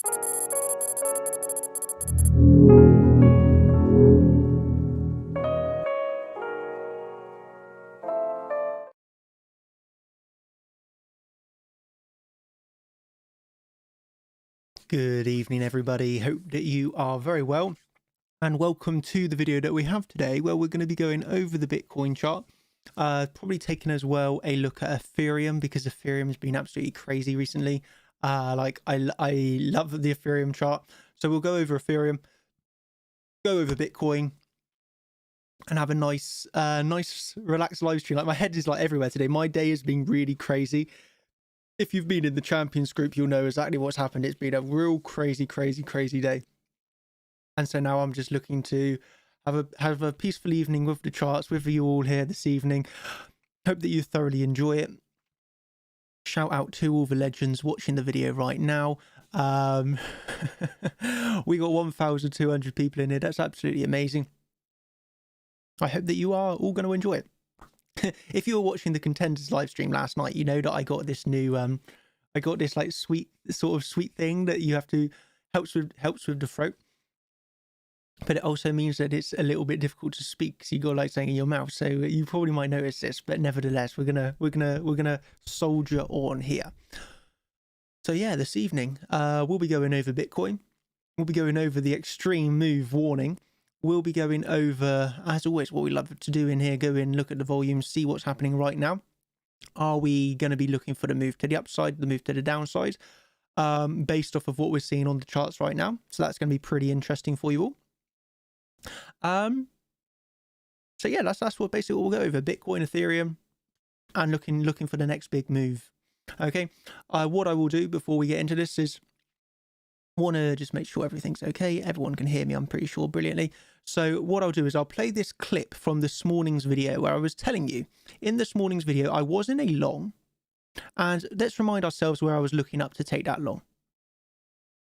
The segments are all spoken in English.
Good evening, everybody. Hope that you are very well, and welcome to the video that we have today, where we're going to be going over the Bitcoin chart, probably taking as well a look at Ethereum, because Ethereum has been absolutely crazy recently. I love the Ethereum chart, so we'll go over Ethereum, go over Bitcoin, and have a nice relaxed live stream. Like, my head is like everywhere today. My day has been really crazy. If you've been in the Champions group, you'll know exactly what's happened. It's been a real crazy day. And so now I'm just looking to have a peaceful evening with the charts, with you all here this evening. Hope that you thoroughly enjoy it. Shout out to all the legends watching the video right now. We got 1,200 people in here. That's absolutely amazing. I hope that you are all going to enjoy it. If you were watching the Contenders live stream last night, you know that I got this new I got this like sweet thing that you have to helps with the throat, but it also means that it's a little bit difficult to speak, so you got like something in your mouth. So you probably might notice this, but nevertheless, we're gonna soldier on here. So yeah, this evening we'll be going over Bitcoin. We'll be going over the extreme move warning. We'll be going over, as always, what we love to do in here, go in, look at the volume, see what's happening right now. Are we going to be looking for the move to the upside, the move to the downside, based off of what we're seeing on the charts right now? So that's going to be pretty interesting for you all. So yeah, that's what basically we'll go over: Bitcoin, Ethereum, and looking for the next big move. Okay. What I will do before we get into this is want to just make sure everything's okay. Everyone can hear me, I'm pretty sure, brilliantly. So what I'll do is I'll play this clip from this morning's video, where I was telling you in this morning's video I was in a long, and let's remind ourselves where I was looking up to take that long.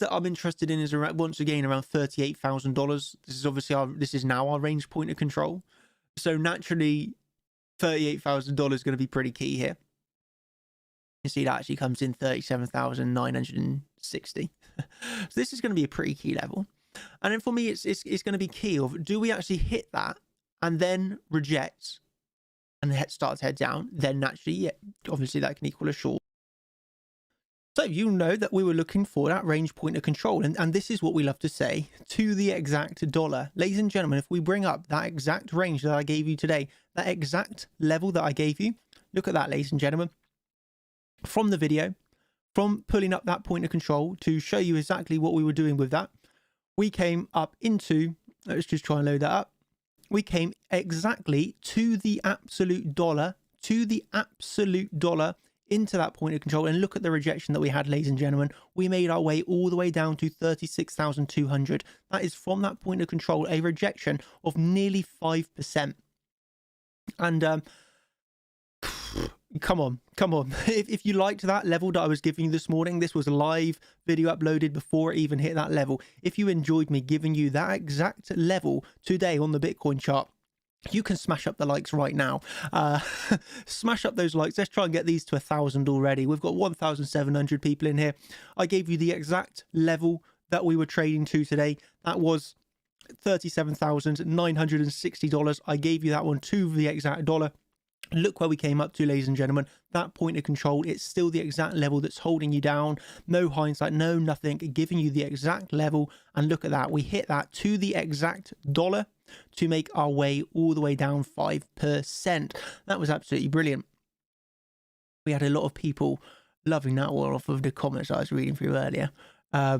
That I'm interested in is around, once again, around $38,000. This is obviously this is now our range point of control, so naturally $38,000 is going to be pretty key here. You see that actually comes in 37,960. So this is going to be a pretty key level. And then for me, it's going to be key of, do we actually hit that and then reject and start to head down? Then naturally, yeah, obviously that can equal a short. So you know that we were looking for that range point of control. And this is what we love to say, to the exact dollar. Ladies and gentlemen, if we bring up that exact range that I gave you today, that exact level that I gave you, look at that, ladies and gentlemen. From the video, from pulling up that point of control to show you exactly what we were doing with that, we came up into, let's just try and load that up. We came exactly to the absolute dollar, into that point of control. And look at the rejection that we had, ladies and gentlemen. We made our way all the way down to 36,200. That is from that point of control, a rejection of nearly 5%. And come on. If you liked that level that I was giving you this morning, this was a live video uploaded before it even hit that level. If you enjoyed me giving you that exact level today on the Bitcoin chart, you can smash up the likes right now. Smash up those likes. Let's try and get these to 1,000 already. We've got 1,700 people in here. I gave you the exact level that we were trading to today. That was $37,960. I gave you that one to the exact dollar. Look where we came up to, ladies and gentlemen. That point of control, it's still the exact level that's holding you down. No hindsight, no nothing, giving you the exact level. And look at that. We hit that to the exact dollar to make our way all the way down 5%. That was absolutely brilliant. We had a lot of people loving that one off of the comments I was reading through earlier. Yeah,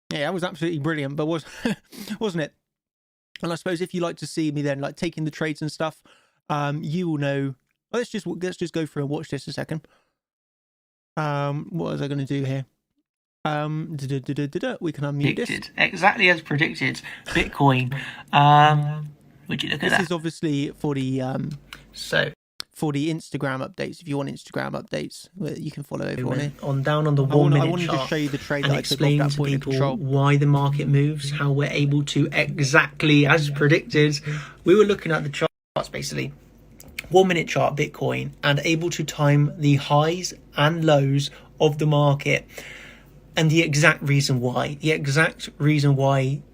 that was absolutely brilliant, but wasn't it? And I suppose if you like to see me then like taking the trades and stuff, you will know. Let's just go through and watch this a second. What was I going to do here? We can unmute this. Exactly as predicted. Bitcoin. Would you look at that? This is obviously for the for the Instagram updates. If you want Instagram updates, you can follow everyone here. Down on the 1 minute I wanted chart to show you the trade and that I took off that point of control. Why the market moves, how we're able to, exactly as predicted, we were looking at the charts basically. 1 minute chart Bitcoin, and able to time the highs and lows of the market. and the exact reason why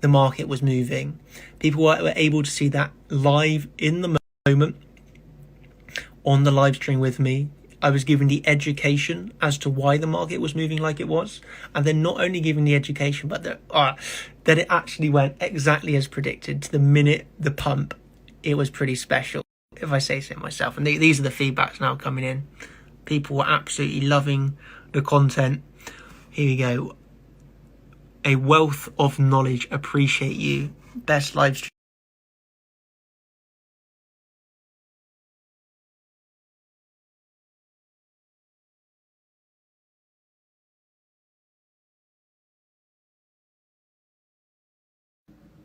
the market was moving. People were able to see that live in the moment on the live stream with me. I was given the education as to why the market was moving like it was, and then not only given the education, but that it actually went exactly as predicted to the minute the pump. It was pretty special, if I say so myself. And these are the feedbacks now coming in. People were absolutely loving the content. Here we go. A wealth of knowledge. Appreciate you. Best live stream.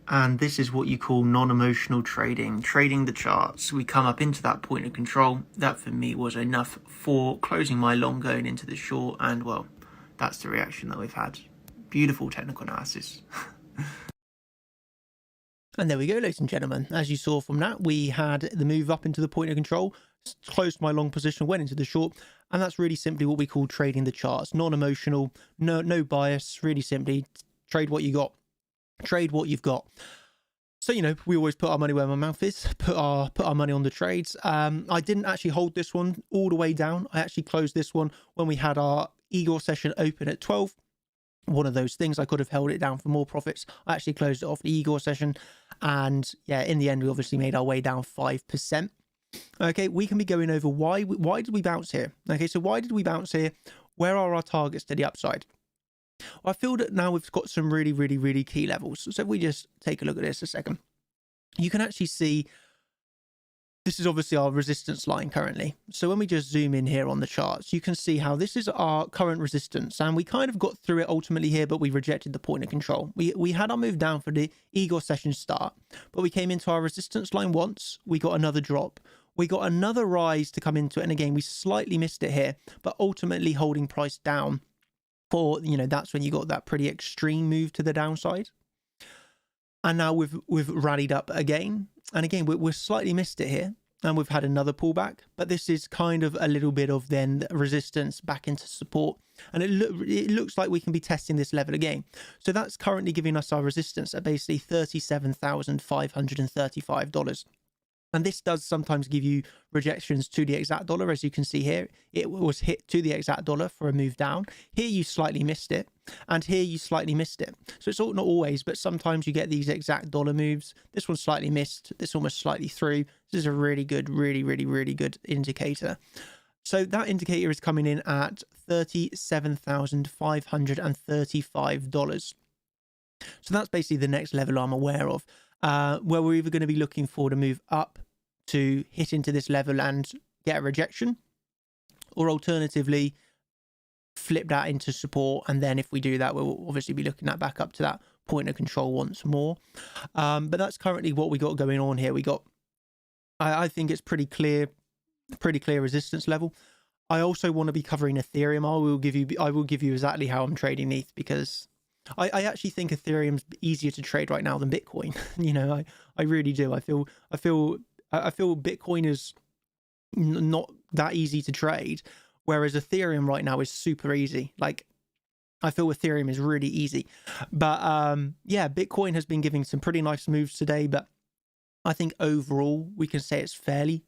And this is what you call non-emotional trading, trading the charts. We come up into that point of control. That for me was enough for closing my long going into the short. And well, that's the reaction that we've had. Beautiful technical analysis. And there we go, ladies and gentlemen. As you saw from that, we had the move up into the point of control, closed my long position, went into the short, and that's really simply what we call trading the charts. Non-emotional, no bias, really simply trade what you got. Trade what you've got. So, you know, we always put our money where my mouth is, put our money on the trades. I didn't actually hold this one all the way down. I actually closed this one when we had our Igor session open at 12. One of those things, I could have held it down for more profits. I actually closed it off the Igor session, and yeah, in the end we obviously made our way down 5%. Okay, we can be going over why did we bounce here. Okay, so why did we bounce here? Where are our targets to the upside? Well, I feel that now we've got some really key levels. So if we just take a look at this a second, you can actually see this is obviously our resistance line currently. So when we just zoom in here on the charts, you can see how this is our current resistance, and we kind of got through it ultimately here, but we rejected the point of control. We had our move down for the Igor session start, but we came into our resistance line once, we got another drop, we got another rise to come into it, and again we slightly missed it here, but ultimately holding price down for, you know, that's when you got that pretty extreme move to the downside. And now we've rallied up again, and again we're slightly missed it here, and we've had another pullback, but this is kind of a little bit of then resistance back into support, and it looks like we can be testing this level again. So that's currently giving us our resistance at basically $37,535. And this does sometimes give you rejections to the exact dollar. As you can see here, it was hit to the exact dollar for a move down. Here you slightly missed it, and here you slightly missed it. So it's not always, but sometimes you get these exact dollar moves. This one slightly missed, this almost slightly through. This is a really good, really good indicator. So that indicator is coming in at $37,535. So that's basically the next level I'm aware of, where we're either going to be looking for to move up to hit into this level and get a rejection, or alternatively flip that into support, and then if we do that, we'll obviously be looking at back up to that point of control once more. But that's currently what we got going on here. We got, I think it's pretty clear resistance level. I also want to be covering Ethereum. I will give you exactly how I'm trading ETH, because I actually think Ethereum's easier to trade right now than Bitcoin. You know, I really do. I feel Bitcoin is not that easy to trade, whereas Ethereum right now is super easy. Like, I feel Ethereum is really easy. But yeah, Bitcoin has been giving some pretty nice moves today, but I think overall we can say it's fairly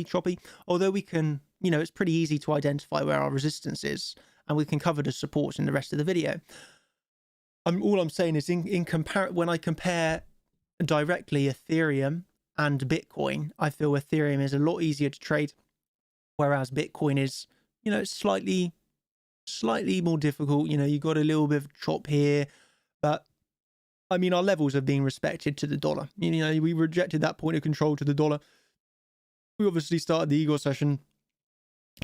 choppy. Although we can, you know, it's pretty easy to identify where our resistance is, and we can cover the supports in the rest of the video. All I'm saying is when I compare directly Ethereum and Bitcoin, I feel Ethereum is a lot easier to trade, whereas Bitcoin is, you know, slightly more difficult. You know, you got a little bit of chop here, but I mean, our levels are being respected to the dollar. You know, we rejected that point of control to the dollar. We obviously started the Eagle session,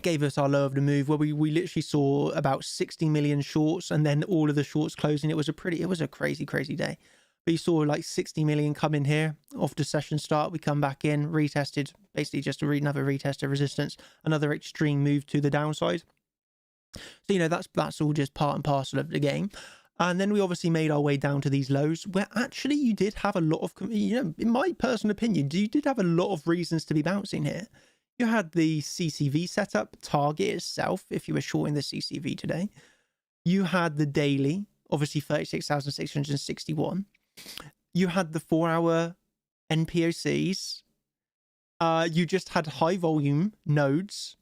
gave us our low of the move, where we literally saw about 60 million shorts, and then all of the shorts closing. It was a crazy day. But you saw like 60 million come in here off the session start. We come back in, retested, basically just another retest of resistance, another extreme move to the downside. So, you know, that's all just part and parcel of the game. And then we obviously made our way down to these lows, where actually you did have a lot of, you know, in my personal opinion, you did have a lot of reasons to be bouncing here. You had the CCV setup, target itself, if you were shorting the CCV today. You had the daily, obviously 36,661. You had the 4-hour NPOCs. You just had high volume nodes.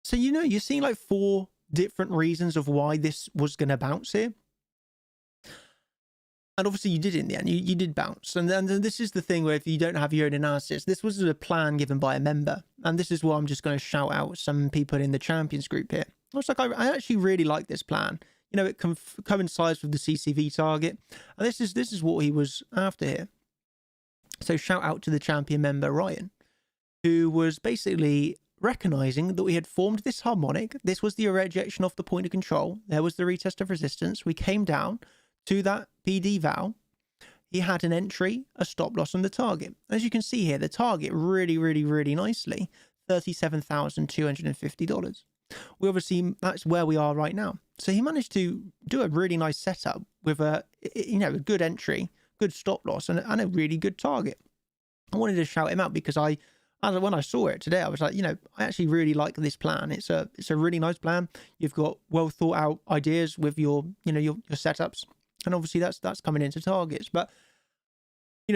So, you're seeing like 4 different reasons of why this was going to bounce here. And obviously you did in the end, you did bounce. And then this is the thing where if you don't have your own analysis, this was a plan given by a member. And this is what I'm just going to shout out some people in the champions group here. I was like, I actually really like this plan. It coincides with the CCV target. And this is what he was after here. So shout out to the champion member, Ryan, who was basically recognizing that we had formed this harmonic. This was the rejection of the point of control. There was the retest of resistance. We came down to that PD val. He had an entry, a stop loss, and the target. As you can see here, the target really, really, really nicely, $37,250. We obviously, that's where we are right now. So he managed to do a really nice setup with a good entry, good stop loss, and a really good target. I wanted to shout him out because when I saw it today, I was like, I actually really like this plan. It's a really nice plan. You've got well thought out ideas with your setups. And obviously that's coming into targets. But,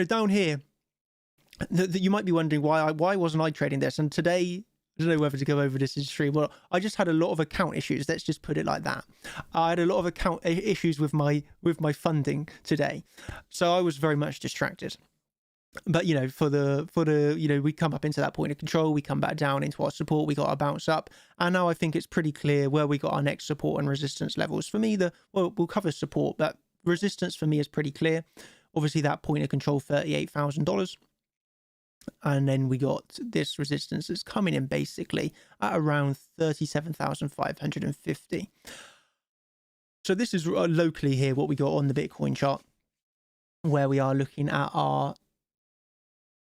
down here, you might be wondering why wasn't I trading this? And today, I don't know whether to go over this in stream. Well, I just had a lot of account issues. Let's just put it like that. I had a lot of account issues with my funding today. So I was very much distracted. But, for the we come up into that point of control, we come back down into our support, we got our bounce up. And now I think it's pretty clear where we got our next support and resistance levels. For me, we'll cover support, but resistance for me is pretty clear. Obviously that point of control, $38,000. And then we got this resistance that's coming in basically at around 37,550. So this is locally here what we got on the Bitcoin chart, where we are looking at our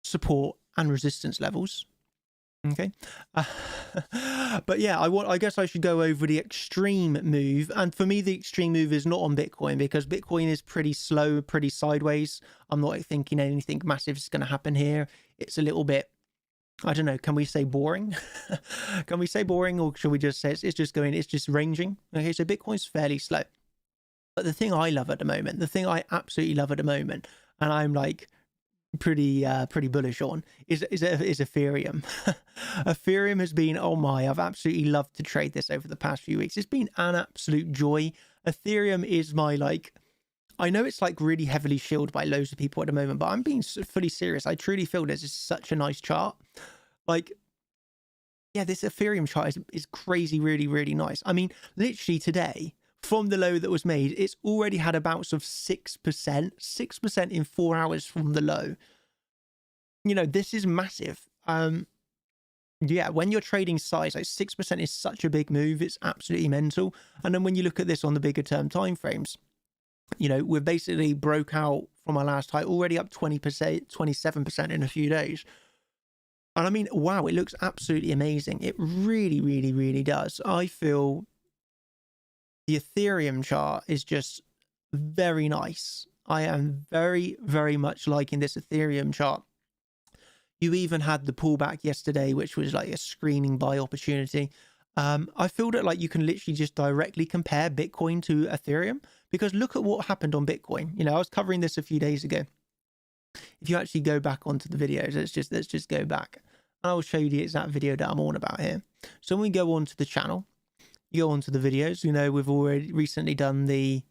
support and resistance levels. Okay. But yeah, I guess I should go over the extreme move. And for me, the extreme move is not on Bitcoin because Bitcoin is pretty slow, pretty sideways. I'm not thinking anything massive is going to happen here. It's a little bit, I don't know, can we say boring? Can we say boring, or should we just say it's just ranging? Okay, so Bitcoin's fairly slow. But the thing I love at the moment, the thing I absolutely love at the moment, and I'm like pretty bullish on, is Ethereum. Ethereum has been, oh my, I've absolutely loved to trade this over the past few weeks. It's been an absolute joy. Ethereum is my, like, I know it's like really heavily shielded by loads of people at the moment, but I'm being fully serious. I truly feel this is such a nice chart. Like, yeah, this Ethereum chart is crazy, really, really nice. I mean, literally today, from the low that was made, it's already had a bounce of 6% in 4 hours from the low. This is massive. Yeah, when you're trading size, like 6% is such a big move. It's absolutely mental. And then when you look at this on the bigger term timeframes, we've basically broke out from our last high, already up 20%, 27% in a few days. And I mean, wow, it looks absolutely amazing. It really, really, really does. I feel the Ethereum chart is just very nice. I am very, very much liking this Ethereum chart. You even had the pullback yesterday, which was like a screaming buy opportunity. I feel that like you can literally just directly compare Bitcoin to Ethereum, because look at what happened on Bitcoin. I was covering this a few days ago. If you actually go back onto the videos, let's just go back. And I will show you the exact video that I'm on about here. So when we go on to the channel, you go on to the videos, we've already recently done the,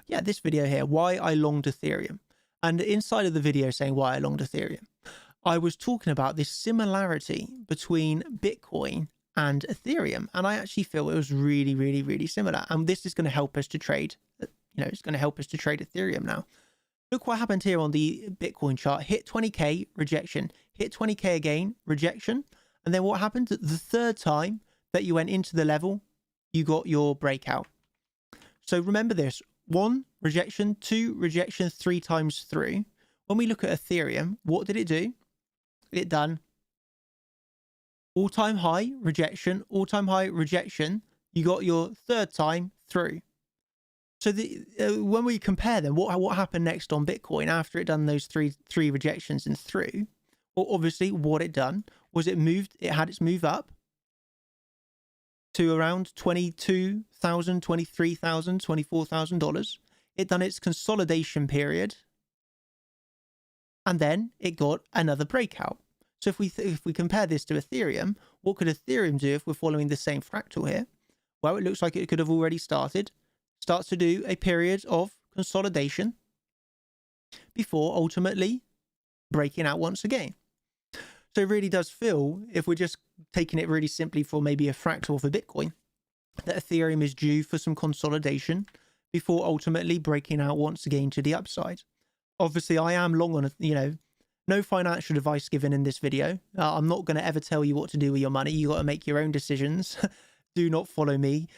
this video here, why I longed Ethereum. And inside of the video saying why I longed Ethereum, I was talking about this similarity between Bitcoin and Ethereum. And I actually feel it was really, really, really similar. And this is going to help us to trade, it's going to help us to trade Ethereum now. Look what happened here on the Bitcoin chart. Hit 20K, rejection. Hit 20K again, rejection. And then what happened? The third time that you went into the level, you got your breakout. So remember this: 1, rejection; 2, rejection, 3 times through. When we look at Ethereum, what did it do? It done all-time high, rejection, all-time high, rejection. You got your third time through. So when we compare them, what happened next on Bitcoin after it done those three rejections and through? Well, obviously what it done was it had its move up, to around $22,000, $23,000, $24,000. It done its consolidation period, and then it got another breakout. So if we compare this to Ethereum, what could Ethereum do if we're following the same fractal here? Well, it looks like it could have already starts to do a period of consolidation before ultimately breaking out once again. So it really does feel, if we're just taking it really simply for maybe a fractal for Bitcoin, that Ethereum is due for some consolidation before ultimately breaking out once again to the upside. Obviously, I am long on, no financial advice given in this video. I'm not going to ever tell you what to do with your money. You got to make your own decisions. Do not follow me.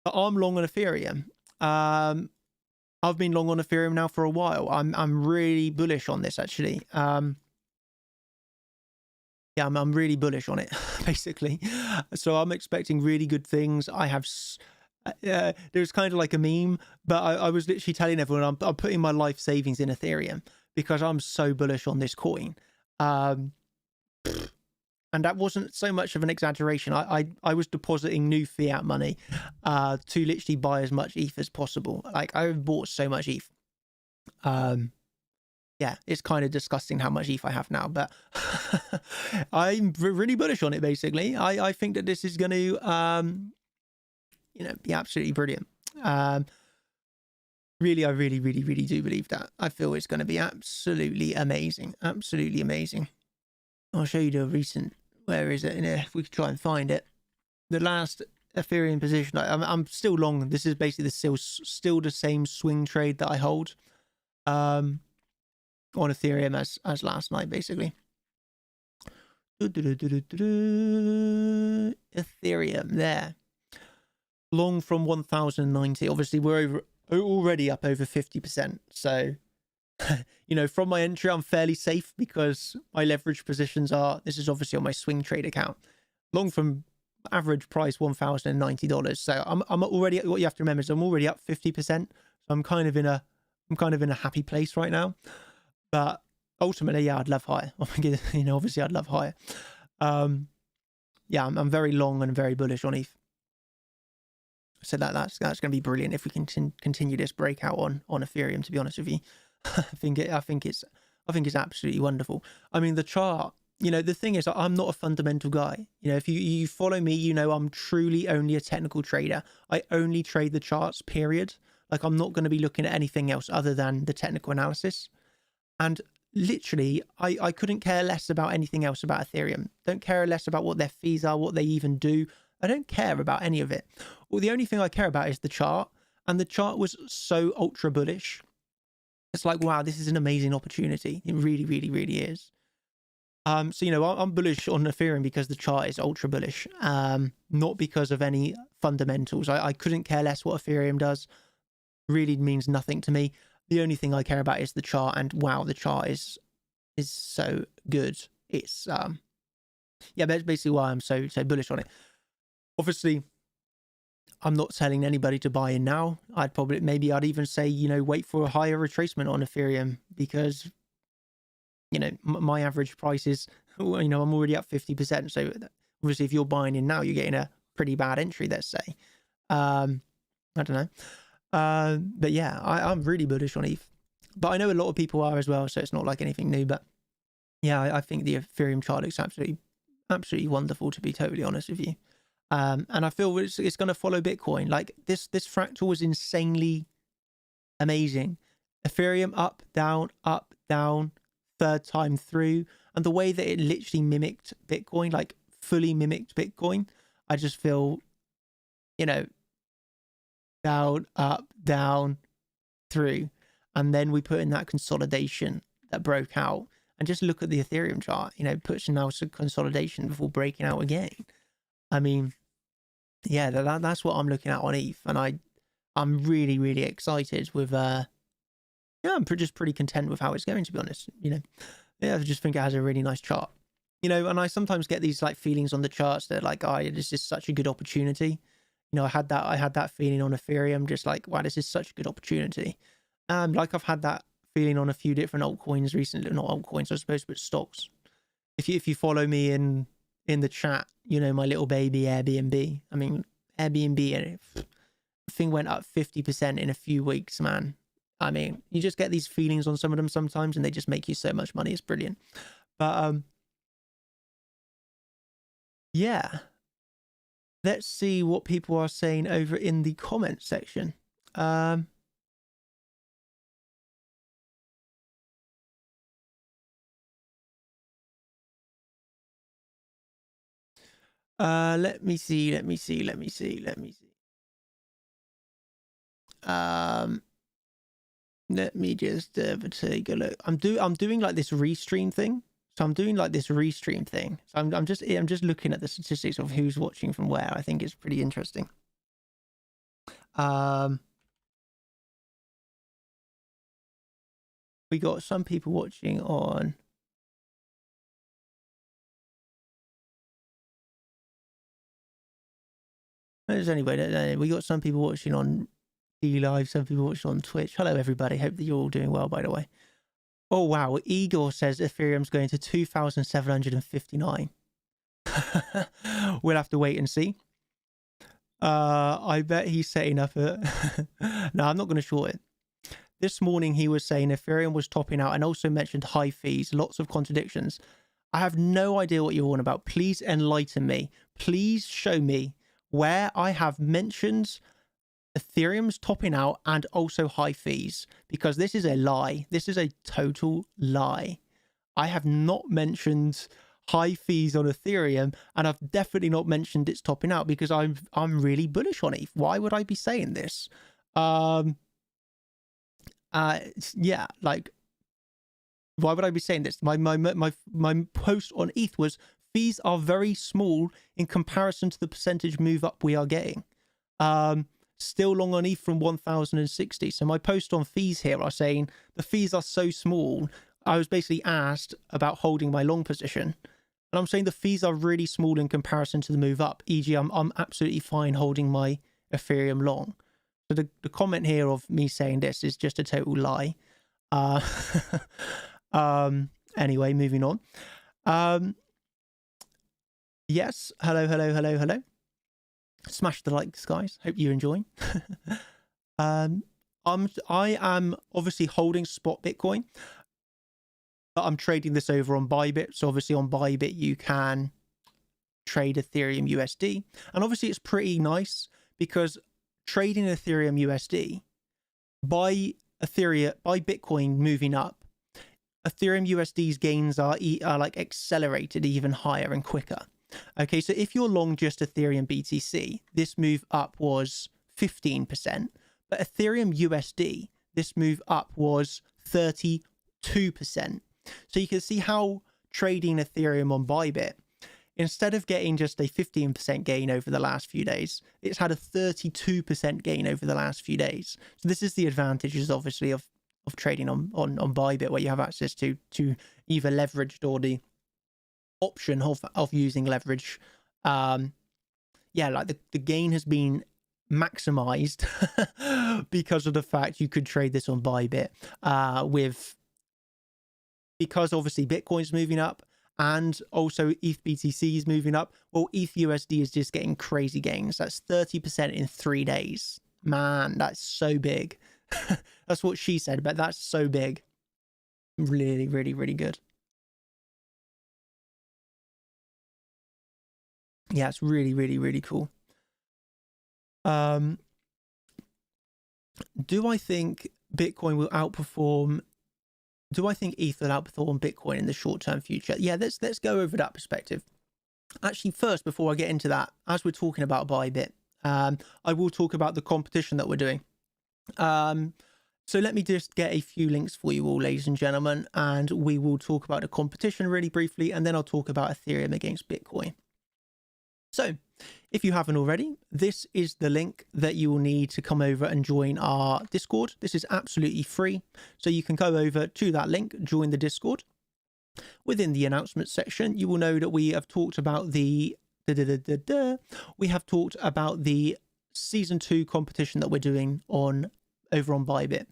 But I'm long on Ethereum. I've been long on Ethereum now for a while. I'm really bullish on this, actually. Yeah, I'm really bullish on it, basically. So I'm expecting really good things. I have... there's kind of like a meme, but I was literally telling everyone I'm putting my life savings in Ethereum because I'm so bullish on this coin. And that wasn't so much of an exaggeration. I was depositing new fiat money to literally buy as much ETH as possible. Like, I've bought so much ETH. Yeah, it's kind of disgusting how much ETH I have now, but I'm really bullish on it, basically. I think that this is going to, be absolutely brilliant. Really, I really do believe that. I feel it's going to be absolutely amazing. Absolutely amazing. I'll show you the recent, where is it in here? If we could try and find it. The last Ethereum position, I'm still long. This is basically still the same swing trade that I hold on Ethereum as last night, basically. Ethereum, there. Long from 1090. Obviously, we're already up over 50%. So, from my entry, I'm fairly safe because my leverage positions are, this is obviously on my swing trade account, long from average price $1,090. So I'm already, what you have to remember is I'm already up 50%. So I'm kind of in a happy place right now. But ultimately, yeah, I'd love higher. Obviously I'd love higher. Yeah, I'm very long and very bullish on ETH. So that's going to be brilliant if we can continue this breakout on Ethereum. To be honest with you, I think it's absolutely wonderful. I mean, the chart. The thing is, I'm not a fundamental guy. If you follow me, I'm truly only a technical trader. I only trade the charts. Period. Like, I'm not going to be looking at anything else other than the technical analysis. And literally, I couldn't care less about anything else about Ethereum. Don't care less about what their fees are, what they even do. I don't care about any of it. Well, the only thing I care about is the chart. And the chart was so ultra bullish. It's like, wow, this is an amazing opportunity. It really, really, really is. So, I'm bullish on Ethereum because the chart is ultra bullish. Not because of any fundamentals. I couldn't care less what Ethereum does. Really means nothing to me. The only thing I care about is the chart. And wow, the chart is so good. It's, yeah, that's basically why I'm so bullish on it. Obviously, I'm not telling anybody to buy in now. I'd even say, wait for a higher retracement on Ethereum because, my average price is, I'm already up 50%. So obviously, if you're buying in now, you're getting a pretty bad entry, let's say. I don't know. But yeah, I'm really bullish on ETH. But I know a lot of people are as well, so it's not like anything new. But yeah, I think the Ethereum chart looks absolutely wonderful, to be totally honest with you. And I feel it's going to follow Bitcoin. Like, this fractal was insanely amazing. Ethereum up, down, third time through. And the way that it literally mimicked Bitcoin, like fully mimicked Bitcoin, I just feel, down, up, down, through. And then we put in that consolidation that broke out. And just look at the Ethereum chart, pushing now some consolidation before breaking out again. I mean, yeah, that's what I'm looking at on ETH, and I'm really, really excited with yeah, I'm just pretty content with how it's going, to be honest. Yeah, I just think it has a really nice chart. And I sometimes get these like feelings on the charts that like, oh, this is such a good opportunity. I had that feeling on Ethereum, just like, wow, this is such a good opportunity. Like I've had that feeling on a few different altcoins recently, not altcoins, I suppose, but stocks. If you follow me in in the chat, you know, my little baby Airbnb. I mean, Airbnb thing went up 50% in a few weeks, man. I mean, you just get these feelings on some of them sometimes, and they just make you so much money. It's brilliant. But yeah, let's see what people are saying over in the comment section. Let me see. Let me just take a look. I'm doing like this restream thing. So I'm doing like this restream thing. So I'm just looking at the statistics of who's watching from where. I think it's pretty interesting. We got some people watching on. Anyway, we got some people watching on D-Live, some people watching on Twitch. Hello, everybody. Hope that you're all doing well, by the way. Oh, wow. Igor says Ethereum's going to 2,759. We'll have to wait and see. I bet he's setting up a... No, I'm not going to short it. This morning, he was saying Ethereum was topping out and also mentioned high fees, lots of contradictions. I have no idea what you're on about. Please enlighten me. Please show me where I have mentioned Ethereum's topping out and also high fees, because this is a lie. This is a total lie. I have not mentioned high fees on Ethereum, and I've definitely not mentioned it's topping out, because I'm really bullish on it. Why would I be saying this? Yeah, like, why would I be saying this? My post on ETH was fees are very small in comparison to the percentage move up we are getting. Still long on ETH from 1,060. So my post on fees here are saying the fees are so small. I was basically asked about holding my long position, and I'm saying the fees are really small in comparison to the move up. E.g., I'm absolutely fine holding my Ethereum long. So the comment here of me saying this is just a total lie. Anyway, moving on. Yes, hello. Smash the likes, guys. Hope you're enjoying. I am obviously holding spot Bitcoin, but I'm trading this over on Bybit. So obviously on Bybit you can trade Ethereum USD, and obviously it's pretty nice because trading Ethereum USD by Bitcoin moving up, Ethereum USD's gains are like accelerated even higher and quicker. Okay, so if you're long just Ethereum BTC, this move up was 15%, but Ethereum USD, this move up was 32%. So you can see how trading Ethereum on Bybit, instead of getting just a 15% gain over the last few days, it's had a 32% gain over the last few days. So this is the advantages, obviously, of trading on Bybit, where you have access to either leveraged or the option of using leverage. Yeah, like the gain has been maximized because of the fact you could trade this on Bybit because obviously Bitcoin's moving up and also ETH BTC is moving up. Well, ETH USD is just getting crazy gains. That's 30% in 3 days. Man, that's so big. That's what she said, but that's so big. Really, really, really good. Yeah, it's really, really, really cool. Do I think Bitcoin will outperform? Do I think ETH will outperform Bitcoin in the short-term future? Yeah, let's go over that perspective. Actually, first, before I get into that, as we're talking about Bybit, I will talk about the competition that we're doing. So let me just get a few links for you all, ladies and gentlemen, and we will talk about the competition really briefly, and then I'll talk about Ethereum against Bitcoin. So if you haven't already, this is the link that you will need to come over and join our Discord. This is absolutely free. So you can go over to that link, join the Discord. Within the announcements section, you will know that we have talked about the season 2 competition that we're doing over on Bybit.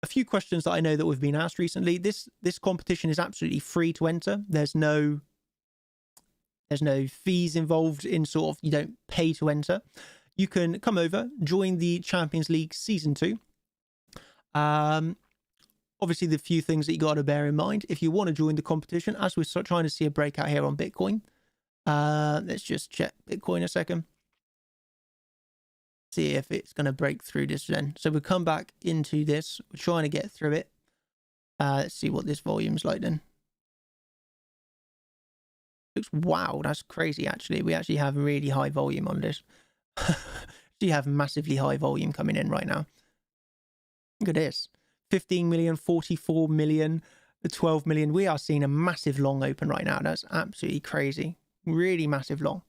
A few questions that I know that we've been asked recently. This competition is absolutely free to enter. There's no There's no fees involved in sort of, you don't pay to enter. You can come over, join the Champions League Season 2. Obviously, the few things that you got to bear in mind if you want to join the competition, as we're trying to see a breakout here on Bitcoin. Let's just check Bitcoin a second. See if it's going to break through this then. So we'll come back into this. We're trying to get through it. Let's see what this volume's like then. Looks, wow, that's crazy actually. We actually have really high volume on this. You have massively high volume coming in right now. Look at this. 15 million, 44 million, 12 million. We are seeing a massive long open right now. That's absolutely crazy. Really massive long.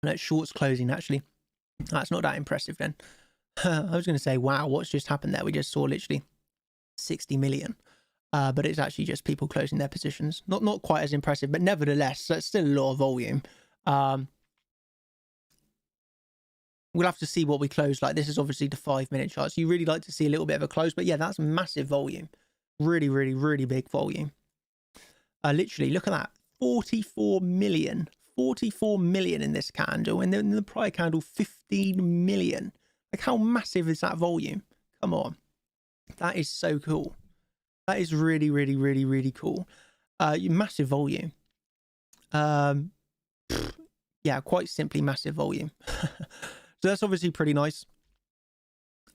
And it's shorts closing actually. That's not that impressive then. I was going to say, wow, what's just happened there? We just saw literally 60 million. But it's actually just people closing their positions. Not quite as impressive, but nevertheless, that's still a lot of volume. We'll have to see what we close like. This is obviously the 5-minute chart. So you really like to see a little bit of a close. But yeah, that's massive volume. Really, really, really big volume. Literally, look at that. 44 million. 44 million in this candle. And then in the prior candle, 15 million. Like, how massive is that volume? Come on. That is so cool. That is really, really, really, really cool. Massive volume. Yeah, quite simply massive volume. So that's obviously pretty nice.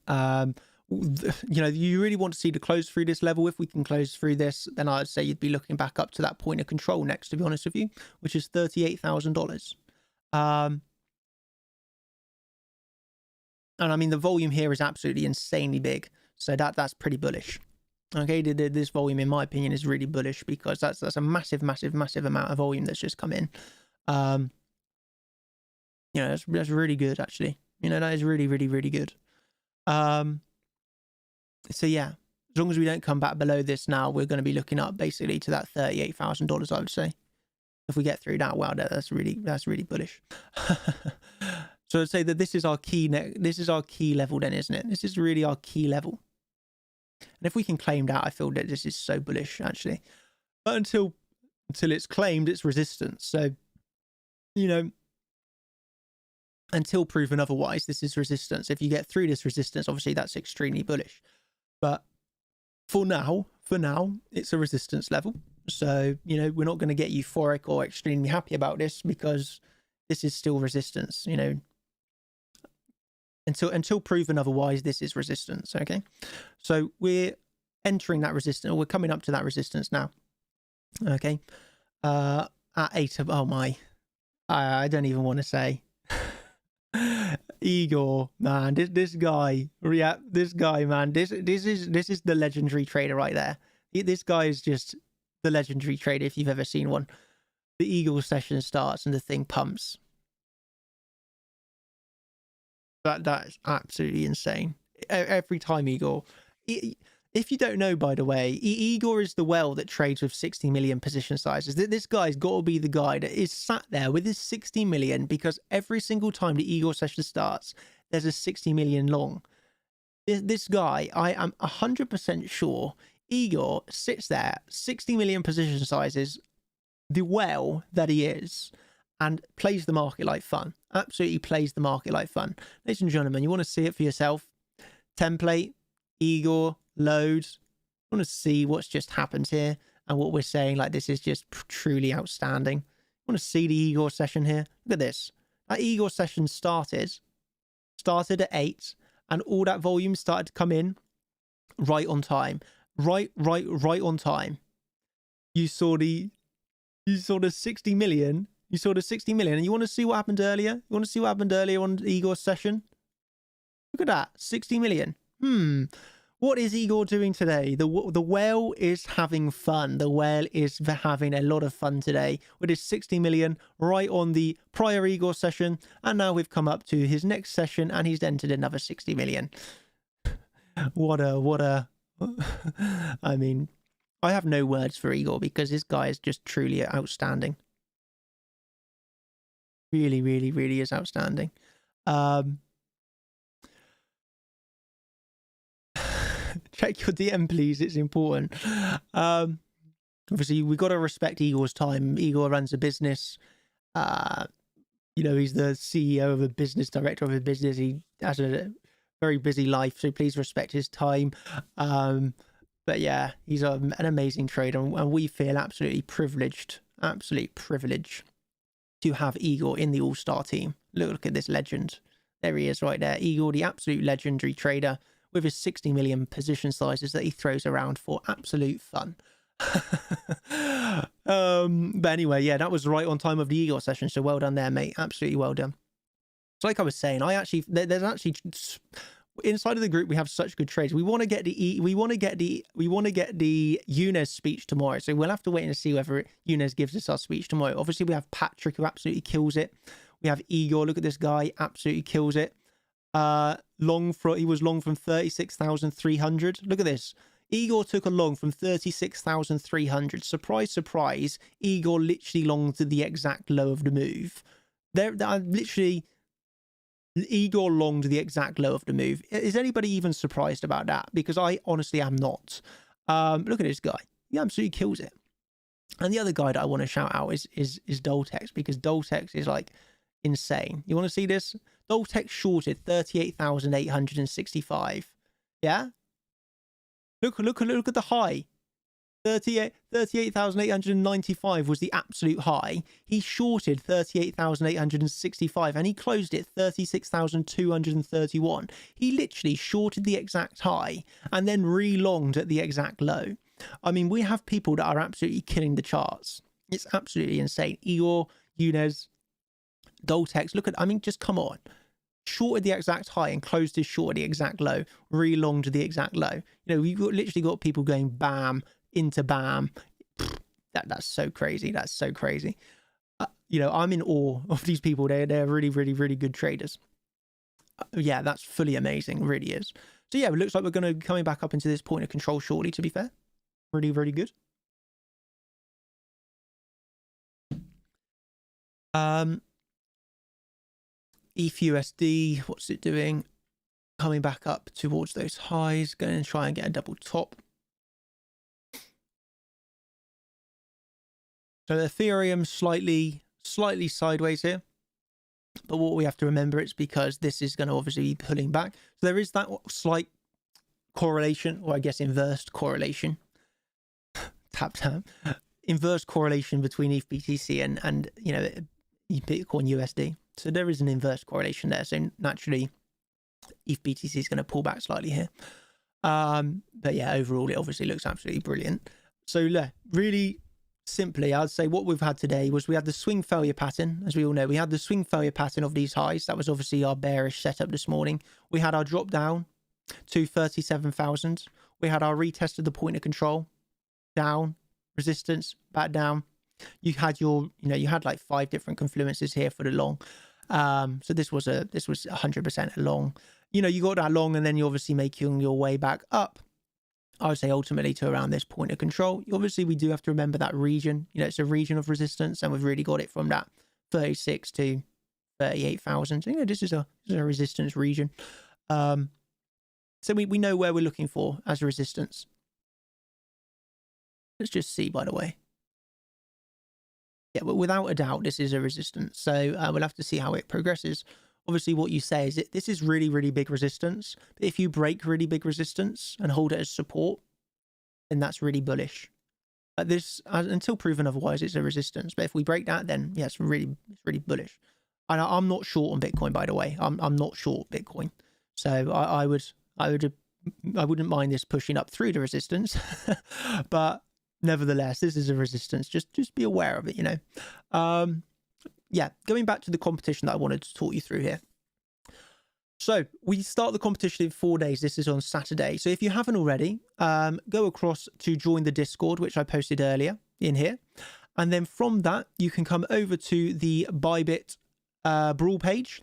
You know, you really want to see the close through this level. If we can close through this, then I'd say you'd be looking back up to that point of control next, to be honest with you, which is $38,000. And I mean, the volume here is absolutely insanely big. So that's pretty bullish. Okay, this volume, in my opinion, is really bullish because that's a massive, massive, massive amount of volume that's just come in. You know, that's really good, actually. You know, that is really, really, really good. So yeah, as long as we don't come back below this now, we're going to be looking up basically to that $38,000, I would say. If we get through that, wow, that's really bullish. So I'd say that this is our key level then, isn't it? This is really our key level. And if we can claim that, I feel that this is so bullish, actually. But until it's claimed, it's resistance. So, you know, until proven otherwise, this is resistance. If you get through this resistance, obviously that's extremely bullish. But for now, it's a resistance level. So, you know, we're not going to get euphoric or extremely happy about this because this is still resistance, you know. Until proven otherwise, this is resistance, okay? So we're entering that resistance, or we're coming up to that resistance now, okay? At 8 of, oh my, I don't even want to say. Igor, man, this guy, yeah, this guy, man, this is the legendary trader right there. This guy is just the legendary trader if you've ever seen one. The Eagle session starts and the thing pumps. That is absolutely insane. Every time Igor. If you don't know, by the way, Igor is the whale that trades with 60 million position sizes. This guy's got to be the guy that is sat there with his 60 million because every single time the Igor session starts, there's a 60 million long. This guy, I am 100% sure Igor sits there, 60 million position sizes, the whale that he is, and plays the market like fun. Absolutely plays the market like fun. Ladies and gentlemen, you want to see it for yourself? Template, Igor, loads. You want to see what's just happened here and what we're saying, like this is just truly outstanding. You want to see the Igor session here? Look at this. That Igor session started at 8 and all that volume started to come in right on time. Right on time. You saw the 60 million. You saw the 60 million, and you want to see what happened earlier? You want to see what happened earlier on Igor's session? Look at that, 60 million. What is Igor doing today? The whale is having fun. The whale is having a lot of fun today with his 60 million right on the prior Igor session, and now we've come up to his next session, and he's entered another 60 million. What a. I mean, I have no words for Igor because this guy is just truly outstanding. Really, really, really is outstanding. Check your DM, please. It's important. Obviously, we got to respect Igor's time. Igor runs a business. You know, he's the CEO of a business, director of a business. He has a very busy life, so please respect his time. But yeah, he's an amazing trader, and we feel absolutely privileged, absolute privilege to have Igor in the all-star team. Look at this legend. There he is right there. Igor, the absolute legendary trader with his 60 million position sizes that he throws around for absolute fun. But anyway, yeah, that was right on time of the Igor session, so well done there, mate. Absolutely well done. So like I was saying, there's actually inside of the group we have such good trades. We want to get the Younes speech tomorrow, so we'll have to wait and see whether Younes gives us our speech tomorrow. Obviously, we have Patrick, who absolutely kills it. We have Igor. Look at this guy, absolutely kills it. He was long from 36,300. Look at this. Igor took a long from 36,300. Surprise, surprise. Igor literally longed to the exact low of the move. Igor longed the exact low of the move. Is anybody even surprised about that? Because I honestly am not. Look at this guy. He absolutely kills it. And the other guy that I want to shout out is Doltex, because Doltex is like insane. You want to see this? Doltex shorted 38,865. Yeah? Look at the high. 38,895 was the absolute high. He shorted 38,865 and he closed it 36,231. He literally shorted the exact high and then re-longed at the exact low. I mean, we have people that are absolutely killing the charts. It's absolutely insane. Igor, Younes, Doltex, just come on. Shorted the exact high and closed his short at the exact low, re-longed the exact low. You know, we've literally got people going bam into bam. That's so crazy. That's so crazy. You know, I'm in awe of these people. They're really, really, really good traders. Yeah, that's fully amazing. It really is. So yeah, it looks like we're going to be coming back up into this point of control shortly, to be fair. Really, really good. ETHUSD, what's it doing? Coming back up towards those highs. Going to try and get a double top. So Ethereum slightly sideways here. But what we have to remember, it's because this is going to obviously be pulling back. So there is that slight correlation, or I guess inversed correlation. Tap. Inverse correlation between ETH BTC and you know, Bitcoin USD. So there is an inverse correlation there. So naturally, ETH BTC is going to pull back slightly here. But yeah, overall, it obviously looks absolutely brilliant. So yeah, really simply, I'd say what we've had today was we had the swing failure pattern. As we all know, we had the swing failure pattern of these highs. That was obviously our bearish setup this morning. We had our drop down to 37,000. We had our retest of the point of control, down, resistance, back down. You had you had like 5 different confluences here for the long. So this was 100% a long. You know, you got that long, and then you're obviously making your way back up. I would say ultimately to around this point of control. Obviously, we do have to remember that region. You know, it's a region of resistance, and we've really got it from that 36 to 38,000. You know, this is a resistance region. So we know where we're looking for as a resistance. Let's just see, by the way. Yeah, but without a doubt, this is a resistance. So we'll have to see how it progresses. Obviously, what you say is this is really, really big resistance. But if you break really big resistance and hold it as support, then that's really bullish. This, until proven otherwise, it's a resistance. But if we break that, then yeah, it's really bullish. And I'm not short on Bitcoin, by the way. I'm not short Bitcoin. So I wouldn't mind this pushing up through the resistance. But nevertheless, this is a resistance. Just be aware of it, you know. Yeah, going back to the competition that I wanted to talk you through here. So we start the competition in 4 days. This is on Saturday. So if you haven't already, go across to join the Discord, which I posted earlier in here. And then from that, you can come over to the Bybit Brawl page.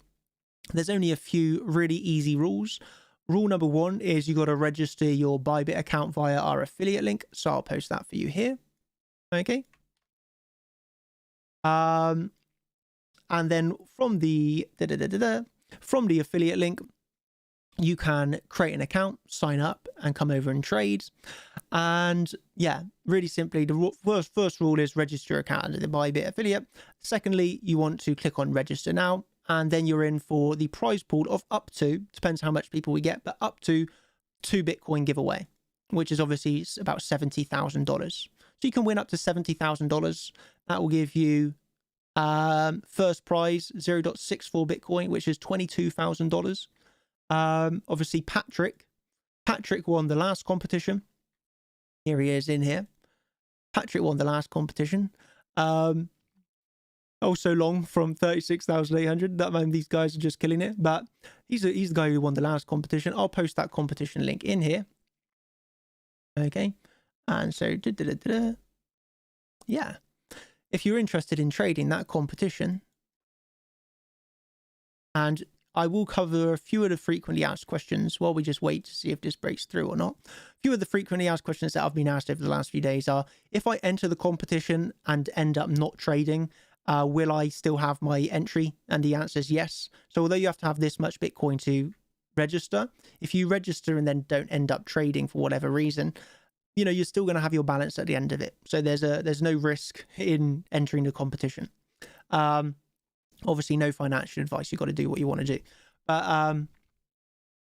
There's only a few really easy rules. Rule number 1 is you got to register your Bybit account via our affiliate link. So I'll post that for you here. Okay. And then from the affiliate link, you can create an account, sign up, and come over and trade. And yeah, really simply, the first rule is register your account under the Bybit affiliate. Secondly, you want to click on register now, and then you're in for the prize pool of up to, depends how much people we get, but up to 2 Bitcoin giveaway, which is obviously about $70,000. So you can win up to $70,000. That will give you first prize 0.64 Bitcoin, which is $22,000. Obviously Patrick won the last competition. Here he is in here. Patrick won the last competition. Also long from 36,800. That man, these guys are just killing it. But he's the guy who won the last competition. I'll post that competition link in here. Okay. And so, yeah. If you're interested in trading that competition, and I will cover a few of the frequently asked questions while we just wait to see if this breaks through or not. A few of the frequently asked questions that I've been asked over the last few days are, if I enter the competition and end up not trading, will I still have my entry? And the answer is yes. So although you have to have this much Bitcoin to register, if you register and then don't end up trading for whatever reason, you know, you're still going to have your balance at the end of it. So there's no risk in entering the competition. Obviously no financial advice. You've got to do what you want to do. But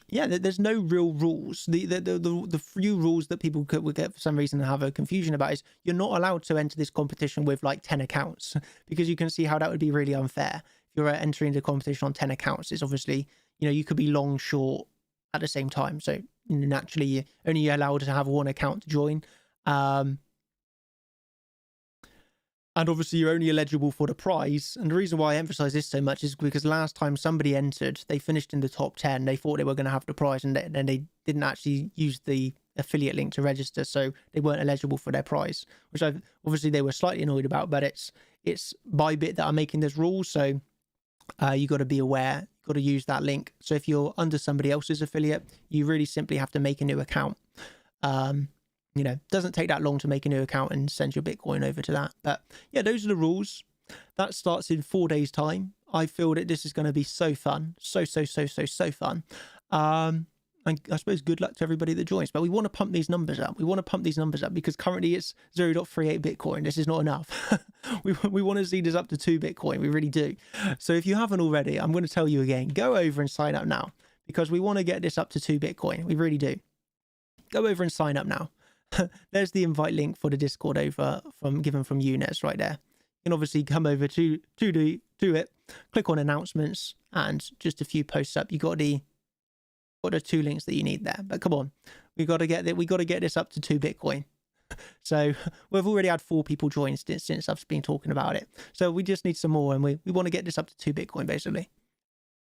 yeah, there's no real rules. The few rules that people would get for some reason have a confusion about is you're not allowed to enter this competition with like 10 accounts, because you can see how that would be really unfair. If you're entering the competition on 10 accounts, it's obviously, you know, you could be long, short at the same time. So naturally, you're only allowed to have one account to join. And obviously you're only eligible for the prize. And the reason why I emphasize this so much is because last time somebody entered, they finished in the top 10. They thought they were going to have the prize, and then they didn't actually use the affiliate link to register, so they weren't eligible for their prize, which obviously they were slightly annoyed about. But it's Bybit that are making this rule, so you got to be aware. You got to use that link. So if you're under somebody else's affiliate, you really simply have to make a new account. You know, doesn't take that long to make a new account and send your Bitcoin over to that. But yeah, those are the rules. That starts in 4 days' time. I feel that this is going to be so fun. So fun. And I suppose good luck to everybody that joins. But we want to pump these numbers up. We want to pump these numbers up because currently it's 0.38 Bitcoin. This is not enough. we want to see this up to 2 Bitcoin. We really do. So if you haven't already, I'm going to tell you again, go over and sign up now, because we want to get this up to 2 Bitcoin. We really do. Go over and sign up now. There's the invite link for the Discord over given from Younes right there. You can obviously come over to it, click on announcements, and just a few posts up. You got the 2 links that you need there. But come on, we got to get this up to 2 Bitcoin. So we've already had 4 people join since I've been talking about it. So we just need some more, and we want to get this up to 2 Bitcoin basically.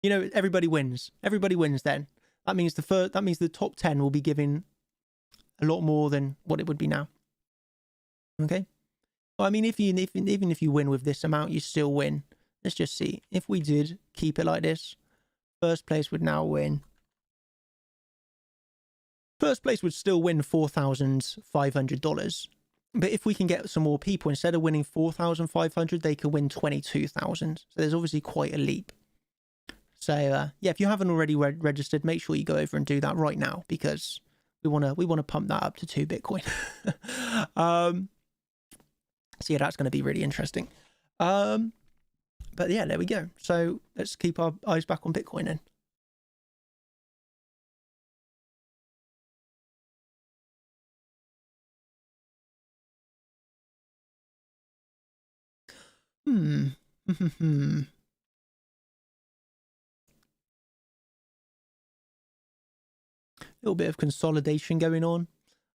You know, everybody wins. Everybody wins. Then that means the top 10 will be giving a lot more than what it would be now. Okay. Well, I mean, even if you win with this amount, you still win. Let's just see. If we did keep it like this, first place would now win. First place would still win $4,500. But if we can get some more people, instead of winning 4,500, they could win 22,000. So there's obviously quite a leap. So yeah, if you haven't already registered, make sure you go over and do that right now, because we want to pump that up to 2 Bitcoin. So yeah, that's going to be really interesting. But yeah, there we go. So let's keep our eyes back on Bitcoin then. Little bit of consolidation going on.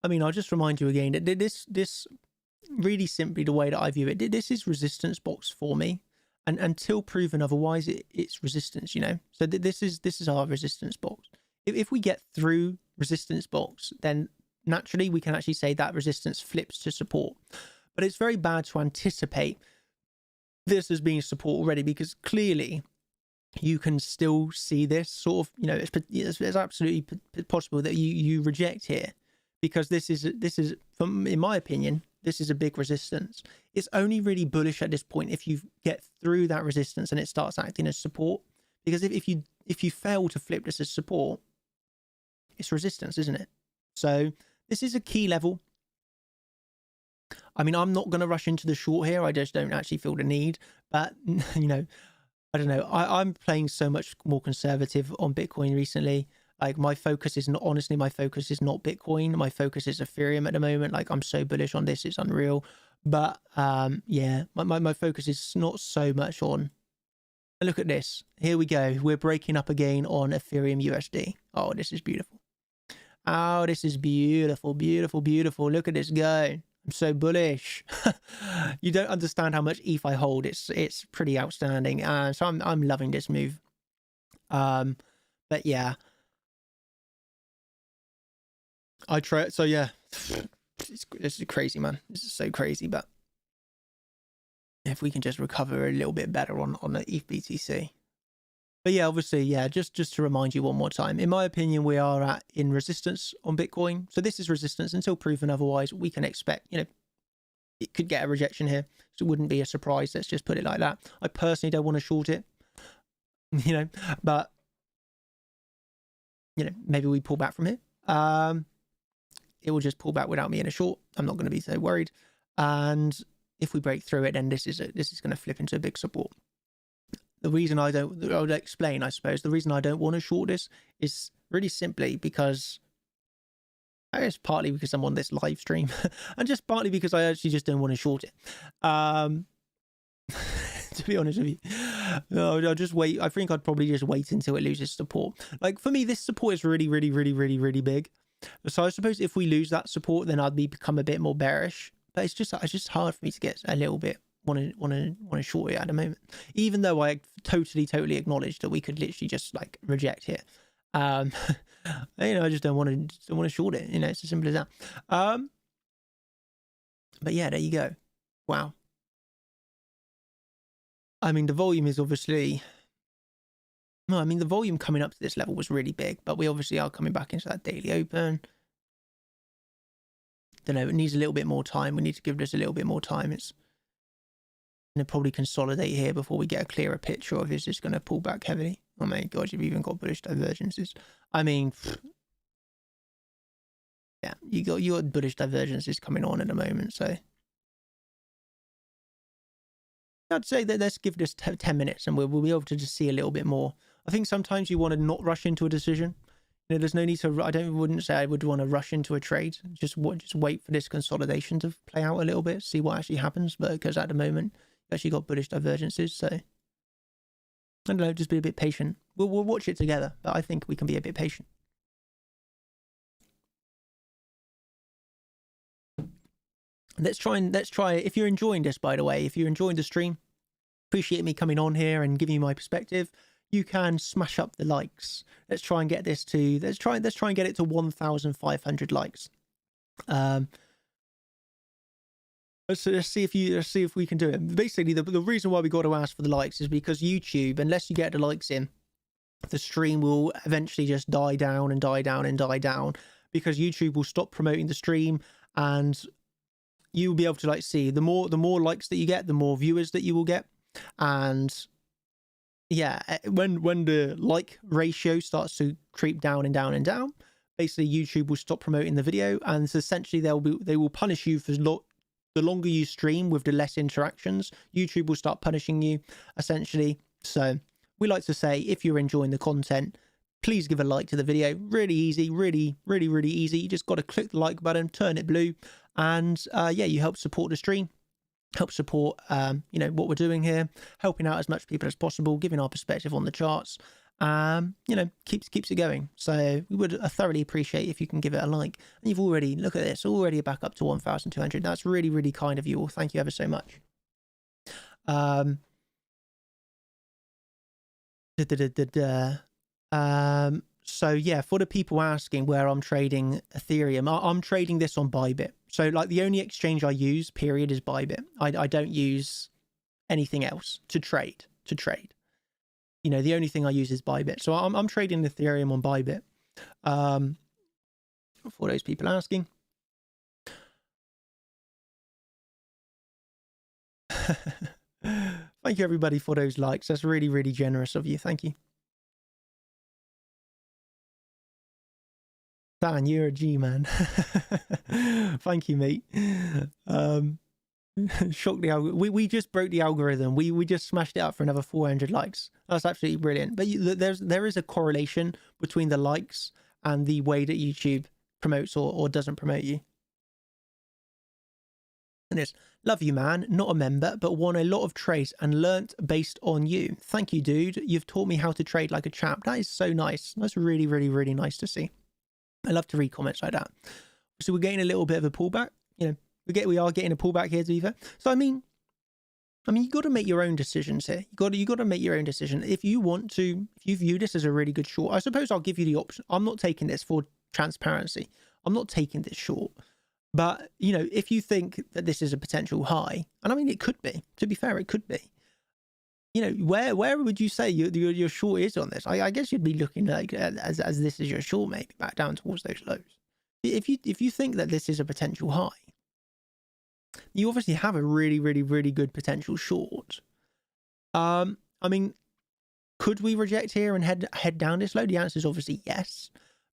I mean, I'll just remind you again that this really simply, the way that I view it, this is resistance box for me, and until proven otherwise, it's resistance. You know, so this is our resistance box. If we get through resistance box, then naturally we can actually say that resistance flips to support. But it's very bad to anticipate this as being support already, because clearly you can still see this sort of, you know, it's absolutely possible that you reject here, because this is in my opinion, this is a big resistance. It's only really bullish at this point if you get through that resistance and it starts acting as support, because if you fail to flip this as support, it's resistance, isn't it? So this is a key level. I mean, I'm not going to rush into the short here. I just don't actually feel the need. But, you know, I don't know. I'm playing so much more conservative on Bitcoin recently. Like my focus is not, honestly, my focus is not Bitcoin. My focus is Ethereum at the moment. Like I'm so bullish on this, it's unreal. But yeah, my focus is not so much on. Look at this. Here we go. We're breaking up again on Ethereum USD. Oh, this is beautiful. Oh, this is beautiful, beautiful, beautiful. Look at this go. I'm so bullish. You don't understand how much ETH I hold. It's pretty outstanding. So I'm loving this move. But yeah, I try. So yeah, this is crazy, man. This is so crazy. But if we can just recover a little bit better on the ETH BTC. But yeah, obviously, yeah, just to remind you one more time, in my opinion, we are in resistance on Bitcoin. So this is resistance until proven otherwise. We can expect, you know, it could get a rejection here. So it wouldn't be a surprise. Let's just put it like that. I personally don't want to short it, you know, but, you know, maybe we pull back from here. It will just pull back without me in a short. I'm not going to be so worried. And if we break through it, then this is going to flip into a big support. The reason I'll explain, I suppose, the reason I don't want to short this is really simply because, I guess partly because I'm on this live stream and just partly because I actually just don't want to short it. To be honest with you, no, I'll just wait. I think I'd probably just wait until it loses support. Like for me, this support is really, really, really, really, really big. So I suppose if we lose that support, then I'd become a bit more bearish. But it's just hard for me to get a little bit want to short it at the moment, even though I totally acknowledge that we could literally just like reject here. You know, I just don't want to short it. You know, it's as simple as that. But yeah, there you go. Wow. I mean, the volume is obviously. No, I mean the volume coming up to this level was really big, but we obviously are coming back into that daily open. Don't know. It needs a little bit more time. We need to give this a little bit more time. It's going to probably consolidate here before we get a clearer picture of is this going to pull back heavily. Oh my god, you've even got bullish divergences. I mean, yeah, you got bullish divergences coming on at the moment. So I'd say that let's give this 10 minutes and we'll be able to just see a little bit more. I think sometimes you want to not rush into a decision. You know, there's no need to. Wouldn't say I would want to rush into a trade. Just wait for this consolidation to play out a little bit, see what actually happens. But because at the moment you actually got bullish divergences, so I don't know. Just be a bit patient. We'll watch it together, but I think we can be a bit patient. Let's try. If you're enjoying this, by the way, if you're enjoying the stream, appreciate me coming on here and giving you my perspective. You can smash up the likes. Let's try and get this to. Let's try and get it to 1,500 likes. Let's see if we can do it. Basically, the reason why we got to ask for the likes is because YouTube, unless you get the likes in, the stream will eventually just die down and die down and die down because YouTube will stop promoting the stream, and you'll be able to like see the more likes that you get, the more viewers that you will get, and yeah, when the like ratio starts to creep down and down and down, basically YouTube will stop promoting the video, and so essentially they will punish you for the longer you stream with the less interactions. YouTube will start punishing you essentially. So we like to say, if you're enjoying the content, please give a like to the video. Really easy, really easy. You just got to click the like button, turn it blue, and yeah, you help support the stream. Help support, you know, what we're doing here, helping out as much people as possible, giving our perspective on the charts, you know, keeps it going. So we would thoroughly appreciate if you can give it a like. And you've already, look at this, already back up to 1,200. That's really kind of you all. Thank you ever so much. So yeah, for the people asking where I'm trading Ethereum, I'm trading this on Bybit. So like the only exchange I use, period, is Bybit. I don't use anything else to trade. You know, the only thing I use is Bybit. So I'm trading Ethereum on Bybit. For those people asking. Thank you everybody for those likes. That's really generous of you. Thank you. Dan, you're a G, man. Thank you, mate. Shock the algorithm. We just broke the algorithm. We just smashed it up for another 400 likes. That's absolutely brilliant. But there is a correlation between the likes and the way that YouTube promotes or doesn't promote you. And it's, love you, man. Not a member, but won a lot of trades and learnt based on you. Thank you, dude. You've taught me how to trade like a champ. That is so nice. That's really, really, really nice to see. I love to read comments like that. So we're getting a little bit of a pullback. You know, we are getting a pullback here, to be fair. So I mean, you got to make your own decisions here. You got to make your own decision. If you want to, if you view this as a really good short, I suppose I'll give you the option. I'm not taking this for transparency. I'm not taking this short. But, you know, if you think that this is a potential high, and I mean, it could be, to be fair, it could be. You know, where would you say your short is on this? I guess you'd be looking like as this is your short, maybe back down towards those lows. If you think that this is a potential high, you obviously have a really, really, really good potential short. I mean, could we reject here and head down this low? The answer is obviously yes.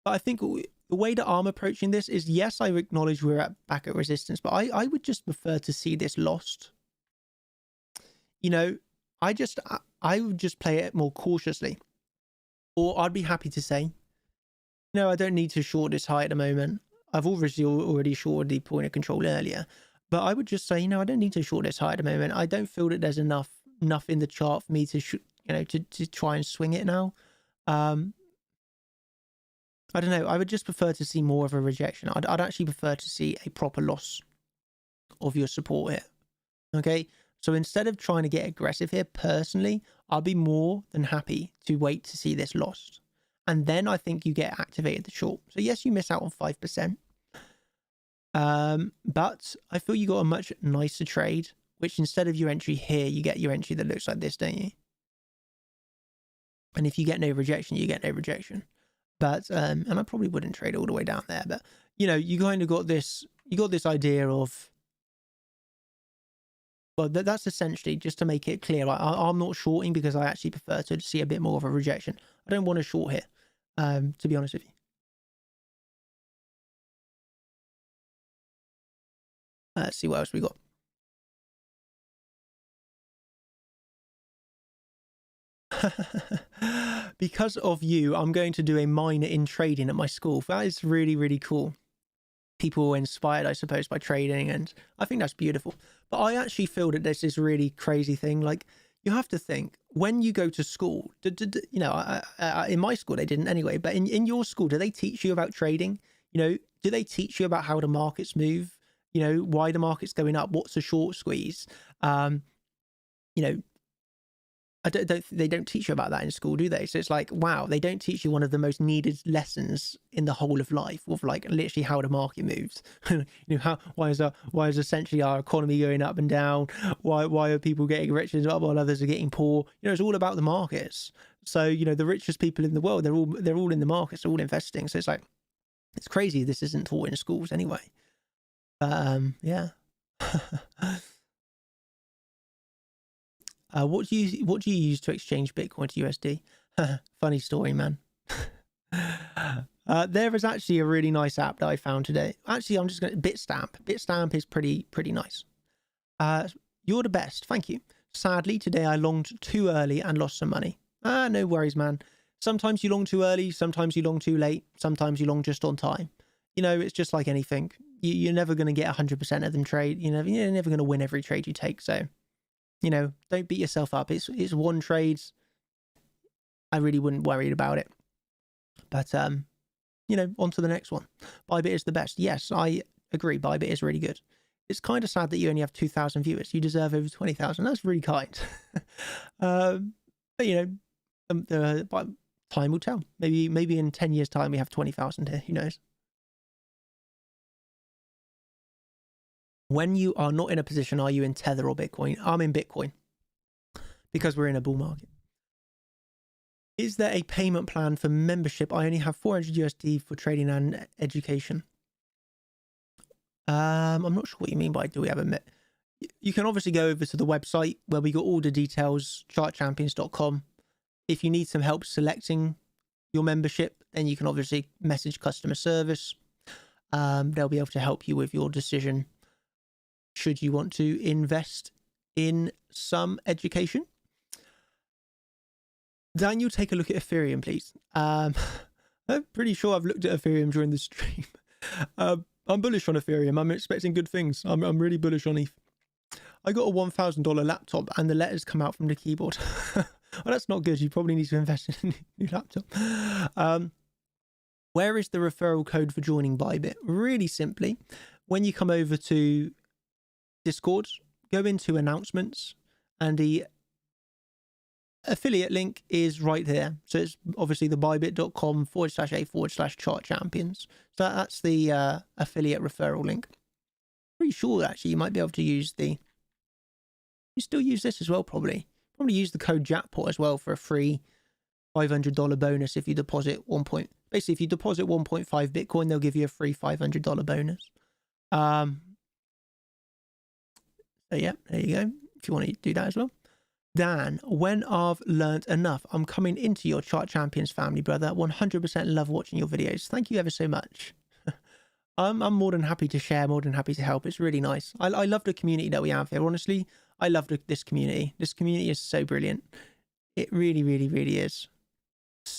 But I think the way that I'm approaching this is, yes, I acknowledge we're back at resistance, but I would just prefer to see this lost. You know, I would just play it more cautiously. Or I'd be happy to say, no, I don't need to short this high at the moment. I've obviously already shorted the point of control earlier. But I would just say, you know, I don't need to short this high at the moment. I don't feel that there's enough in the chart for me to, to try and swing it now. I don't know. I would just prefer to see more of a rejection. I'd actually prefer to see a proper loss of your support here. Okay. So instead of trying to get aggressive here, personally, I'll be more than happy to wait to see this lost. And then I think you get activated the short. So yes, you miss out on 5%. But I feel you got a much nicer trade, which instead of your entry here, you get your entry that looks like this, don't you? And if you get no rejection, you get no rejection. But, and I probably wouldn't trade all the way down there, but you know, you kind of got this, idea of, well, that's essentially just to make it clear. I'm not shorting because I actually prefer to see a bit more of a rejection. I don't want to short here, to be honest with you. Let's see what else we got. Because of you, I'm going to do a minor in trading at my school. That is really, really cool. People were inspired, I suppose, by trading, and I think that's beautiful. But I actually feel that there's this really crazy thing. Like, you have to think, when you go to school, you know, in my school they didn't anyway, but in your school, do they teach you about trading? You know, do they teach you about how the markets move? You know, why the market's going up? What's a short squeeze? You know, they don't teach you about that in school, do they? So it's like, wow, they don't teach you one of the most needed lessons in the whole of life, of like literally how the market moves. You know, why is essentially our economy going up and down? Why are people getting rich while others are getting poor? You know, it's all about the markets. So, you know, the richest people in the world, they're all in the markets, they're all investing. So it's like, it's crazy this isn't taught in schools anyway. Yeah. What do you use to exchange Bitcoin to USD? Funny story, man. There is actually a really nice app that I found today. Actually, I'm just going to Bitstamp. Bitstamp is pretty nice. You're the best. Thank you. Sadly, today I longed too early and lost some money. No worries, man. Sometimes you long too early. Sometimes you long too late. Sometimes you long just on time. You know, it's just like anything. You're never going to get 100% of them trade. You're never going to win every trade you take. So, you know, don't beat yourself up. It's one trade. I really wouldn't worry about it. But, you know, on to the next one. Bybit is the best. Yes, I agree. Bybit is really good. It's kind of sad that you only have 2,000 viewers. You deserve over 20,000. That's really kind. But, you know, time will tell. Maybe in 10 years' time we have 20,000 here. Who knows? When you are not in a position, are you in Tether or Bitcoin? I'm in Bitcoin because we're in a bull market. Is there a payment plan for membership? I only have 400 USD for trading and education. I'm not sure what you mean by do we have a... You can obviously go over to the website where we got all the details, chartchampions.com. If you need some help selecting your membership, then you can obviously message customer service. They'll be able to help you with your decision should you want to invest in some education. Daniel, take a look at Ethereum, please. I'm pretty sure I've looked at Ethereum during the stream. I'm bullish on Ethereum. I'm expecting good things. I'm really bullish on ETH. I got a $1,000 laptop and the letters come out from the keyboard. Well, that's not good. You probably need to invest in a new laptop. Where is the referral code for joining Bybit? Really simply, when you come over to Discord, go into announcements, and the affiliate link is right there. So it's obviously the bybit.com/a/chart champions. So that's the affiliate referral link. Pretty sure actually you might be able to use you still use this as well, probably use the code jackpot as well for a free $500 bonus if you deposit basically if you deposit 1.5 Bitcoin, they'll give you a free $500 bonus. So yeah, there you go, if you want to do that as well. Dan, when I've learned enough, I'm coming into your Chart Champions family, brother. 100% love watching your videos. Thank you ever so much. I'm more than happy to share, more than happy to help. It's really nice. I love the community that we have here. Honestly, I love this community. This community is so brilliant. It really, really, really is.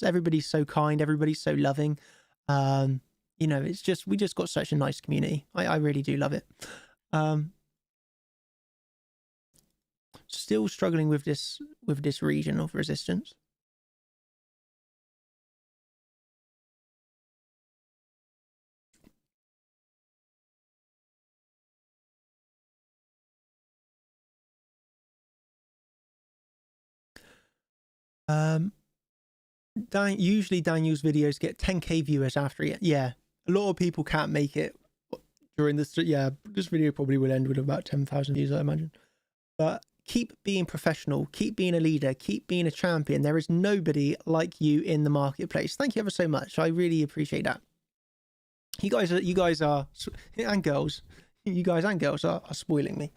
Everybody's so kind. Everybody's so loving. You know, we just got such a nice community. I really do love it. Still struggling with this region of resistance. Usually Daniel's videos get 10k viewers after it. Yeah, a lot of people can't make it during this. Yeah, this video probably will end with about 10,000 views, I imagine. But keep being professional, keep being a leader, keep being a champion. There is nobody like you in the marketplace. Thank you ever so much. I really appreciate that. You guys are, and girls, you guys and girls are spoiling me.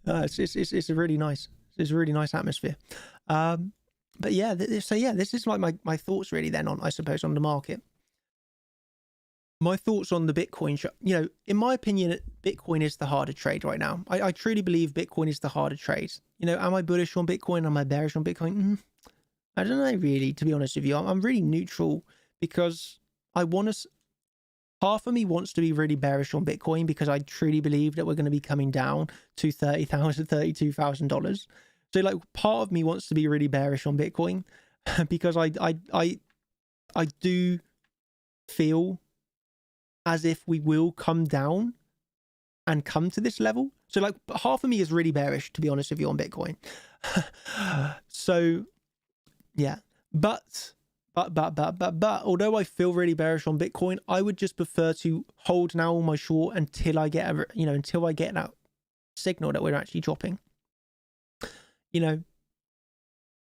It's a really nice atmosphere. But yeah, this is like my thoughts really then on, I suppose, on the market. My thoughts on the Bitcoin, you know, in my opinion, Bitcoin is the harder trade right now. I truly believe Bitcoin is the harder trade. You know, am I bullish on Bitcoin? Am I bearish on Bitcoin? I don't know really, to be honest with you. I'm really neutral because half of me wants to be really bearish on Bitcoin because I truly believe that we're going to be coming down to $30,000, $32,000. So like part of me wants to be really bearish on Bitcoin because I do feel as if we will come down and come to this level. So like half of me is really bearish, to be honest with you, on Bitcoin. So yeah, but although I feel really bearish on Bitcoin, I would just prefer to hold now on my short until I get that signal that we're actually dropping. You know,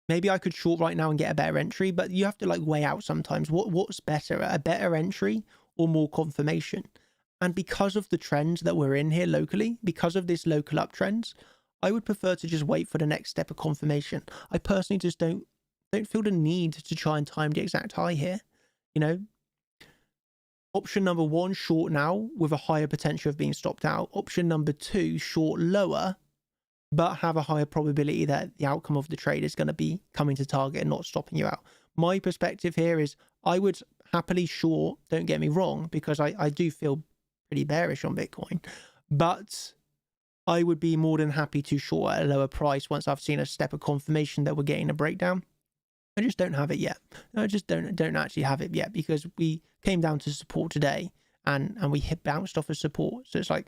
maybe I could short right now and get a better entry, but you have to like weigh out sometimes what's better, a better entry or more confirmation. And because of the trends that we're in here locally, because of this local uptrends, I would prefer to just wait for the next step of confirmation. I personally just don't feel the need to try and time the exact high here. You know, option number one, short now with a higher potential of being stopped out. Option number two, short lower, but have a higher probability that the outcome of the trade is going to be coming to target and not stopping you out. My perspective here is I would happily short, don't get me wrong, because I do feel pretty bearish on Bitcoin, but I would be more than happy to short at a lower price once I've seen a step of confirmation that we're getting a breakdown. I just don't have it yet. I just don't actually have it yet because we came down to support today and we bounced off of support. So it's like,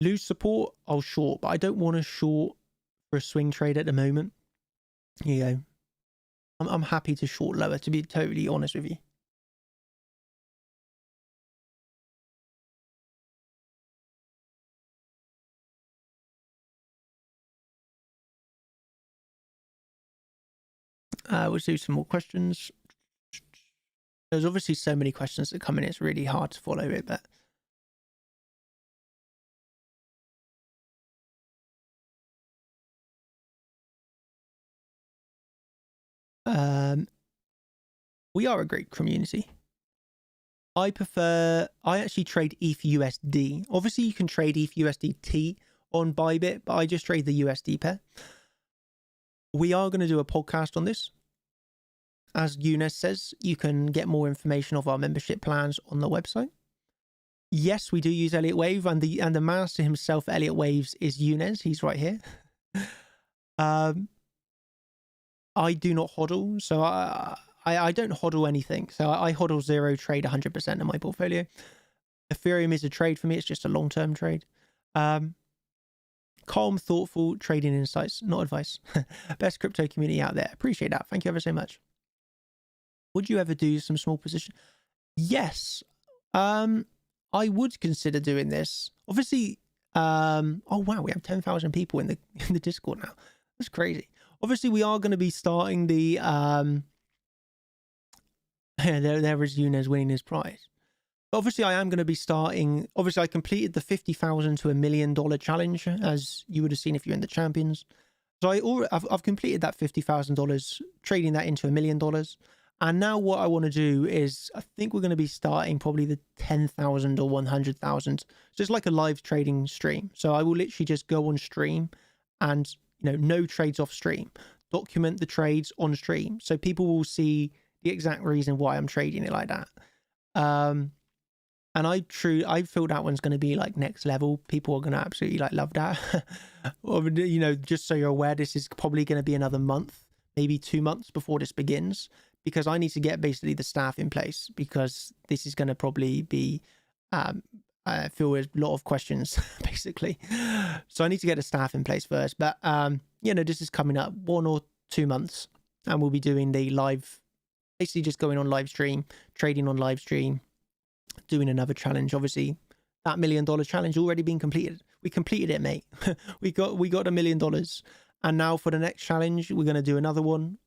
lose support, I'll short, but I don't want to short for a swing trade at the moment. You know, I'm happy to short lower, to be totally honest with you. We'll do some more questions. There's obviously so many questions that come in, it's really hard to follow it, but We are a great community. I actually trade ETH USD. Obviously, you can trade ETH USDT on Bybit, but I just trade the USD pair. We are going to do a podcast on this. As Younes says, you can get more information of our membership plans on the website. Yes, we do use Elliott Wave, and the master himself, Elliott Waves, is Younes. He's right here. I do not hodl, so I don't hodl anything. So I hodl zero, trade 100% of my portfolio. Ethereum is a trade for me. It's just a long-term trade. Calm, thoughtful trading insights, not advice. Best crypto community out there. Appreciate that. Thank you ever so much. Would you ever do some small position? Yes. I would consider doing this. Obviously, oh wow, we have 10,000 people in the Discord now. That's crazy. Obviously, we are going to be starting the there is Younes winning his prize. Obviously, I am going to be starting. Obviously, I completed the 50,000 to $1 million challenge, as you would have seen if you're in the champions. So I've completed that $50,000, trading that into $1 million. And now what I want to do is, I think we're going to be starting probably the 10,000 or 100,000. So it's like a live trading stream. So I will literally just go on stream and, no trades off stream. Document the trades on stream. So people will see the exact reason why I'm trading it like that. And I feel that one's going to be like next level. People are going to absolutely love that. Or, just so you're aware, this is probably going to be another month, maybe 2 months before this begins. Because I need to get basically the staff in place, because this is going to probably be, I feel there's a lot of questions, basically. So I need to get the staff in place first. But, this is coming up 1 or 2 months, and we'll be doing the live, basically just going on live stream, trading on live stream, doing another challenge. Obviously, that $1 million challenge already been completed. We completed it, mate. we got $1 million. And now for the next challenge, we're going to do another one,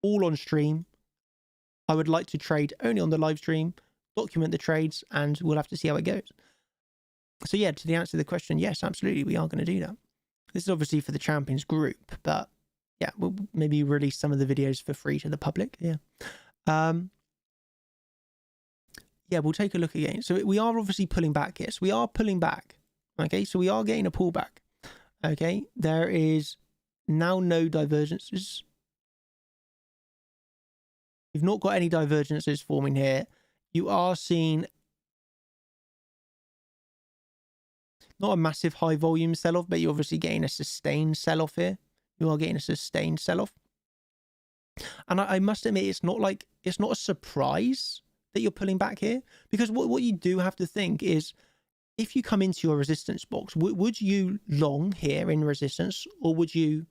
all on stream. I would like to trade only on the live stream, document the trades, and we'll have to see how it goes. So yeah, to the answer to the question, yes, absolutely, we are going to do that. This is obviously for the champions group, but yeah, we'll maybe release some of the videos for free to the public. Yeah. Yeah, we'll take a look again. So we are obviously pulling back here. So we are pulling back. Okay, so we are getting a pullback. Okay, there is now no divergences. You've not got any divergences forming here. You are seeing not a massive high volume sell-off, but you're obviously getting a sustained sell-off here. You are getting a sustained sell-off. And I must admit, it's not a surprise that you're pulling back here, because what you do have to think is, if you come into your resistance box, would you long here in resistance, or would you,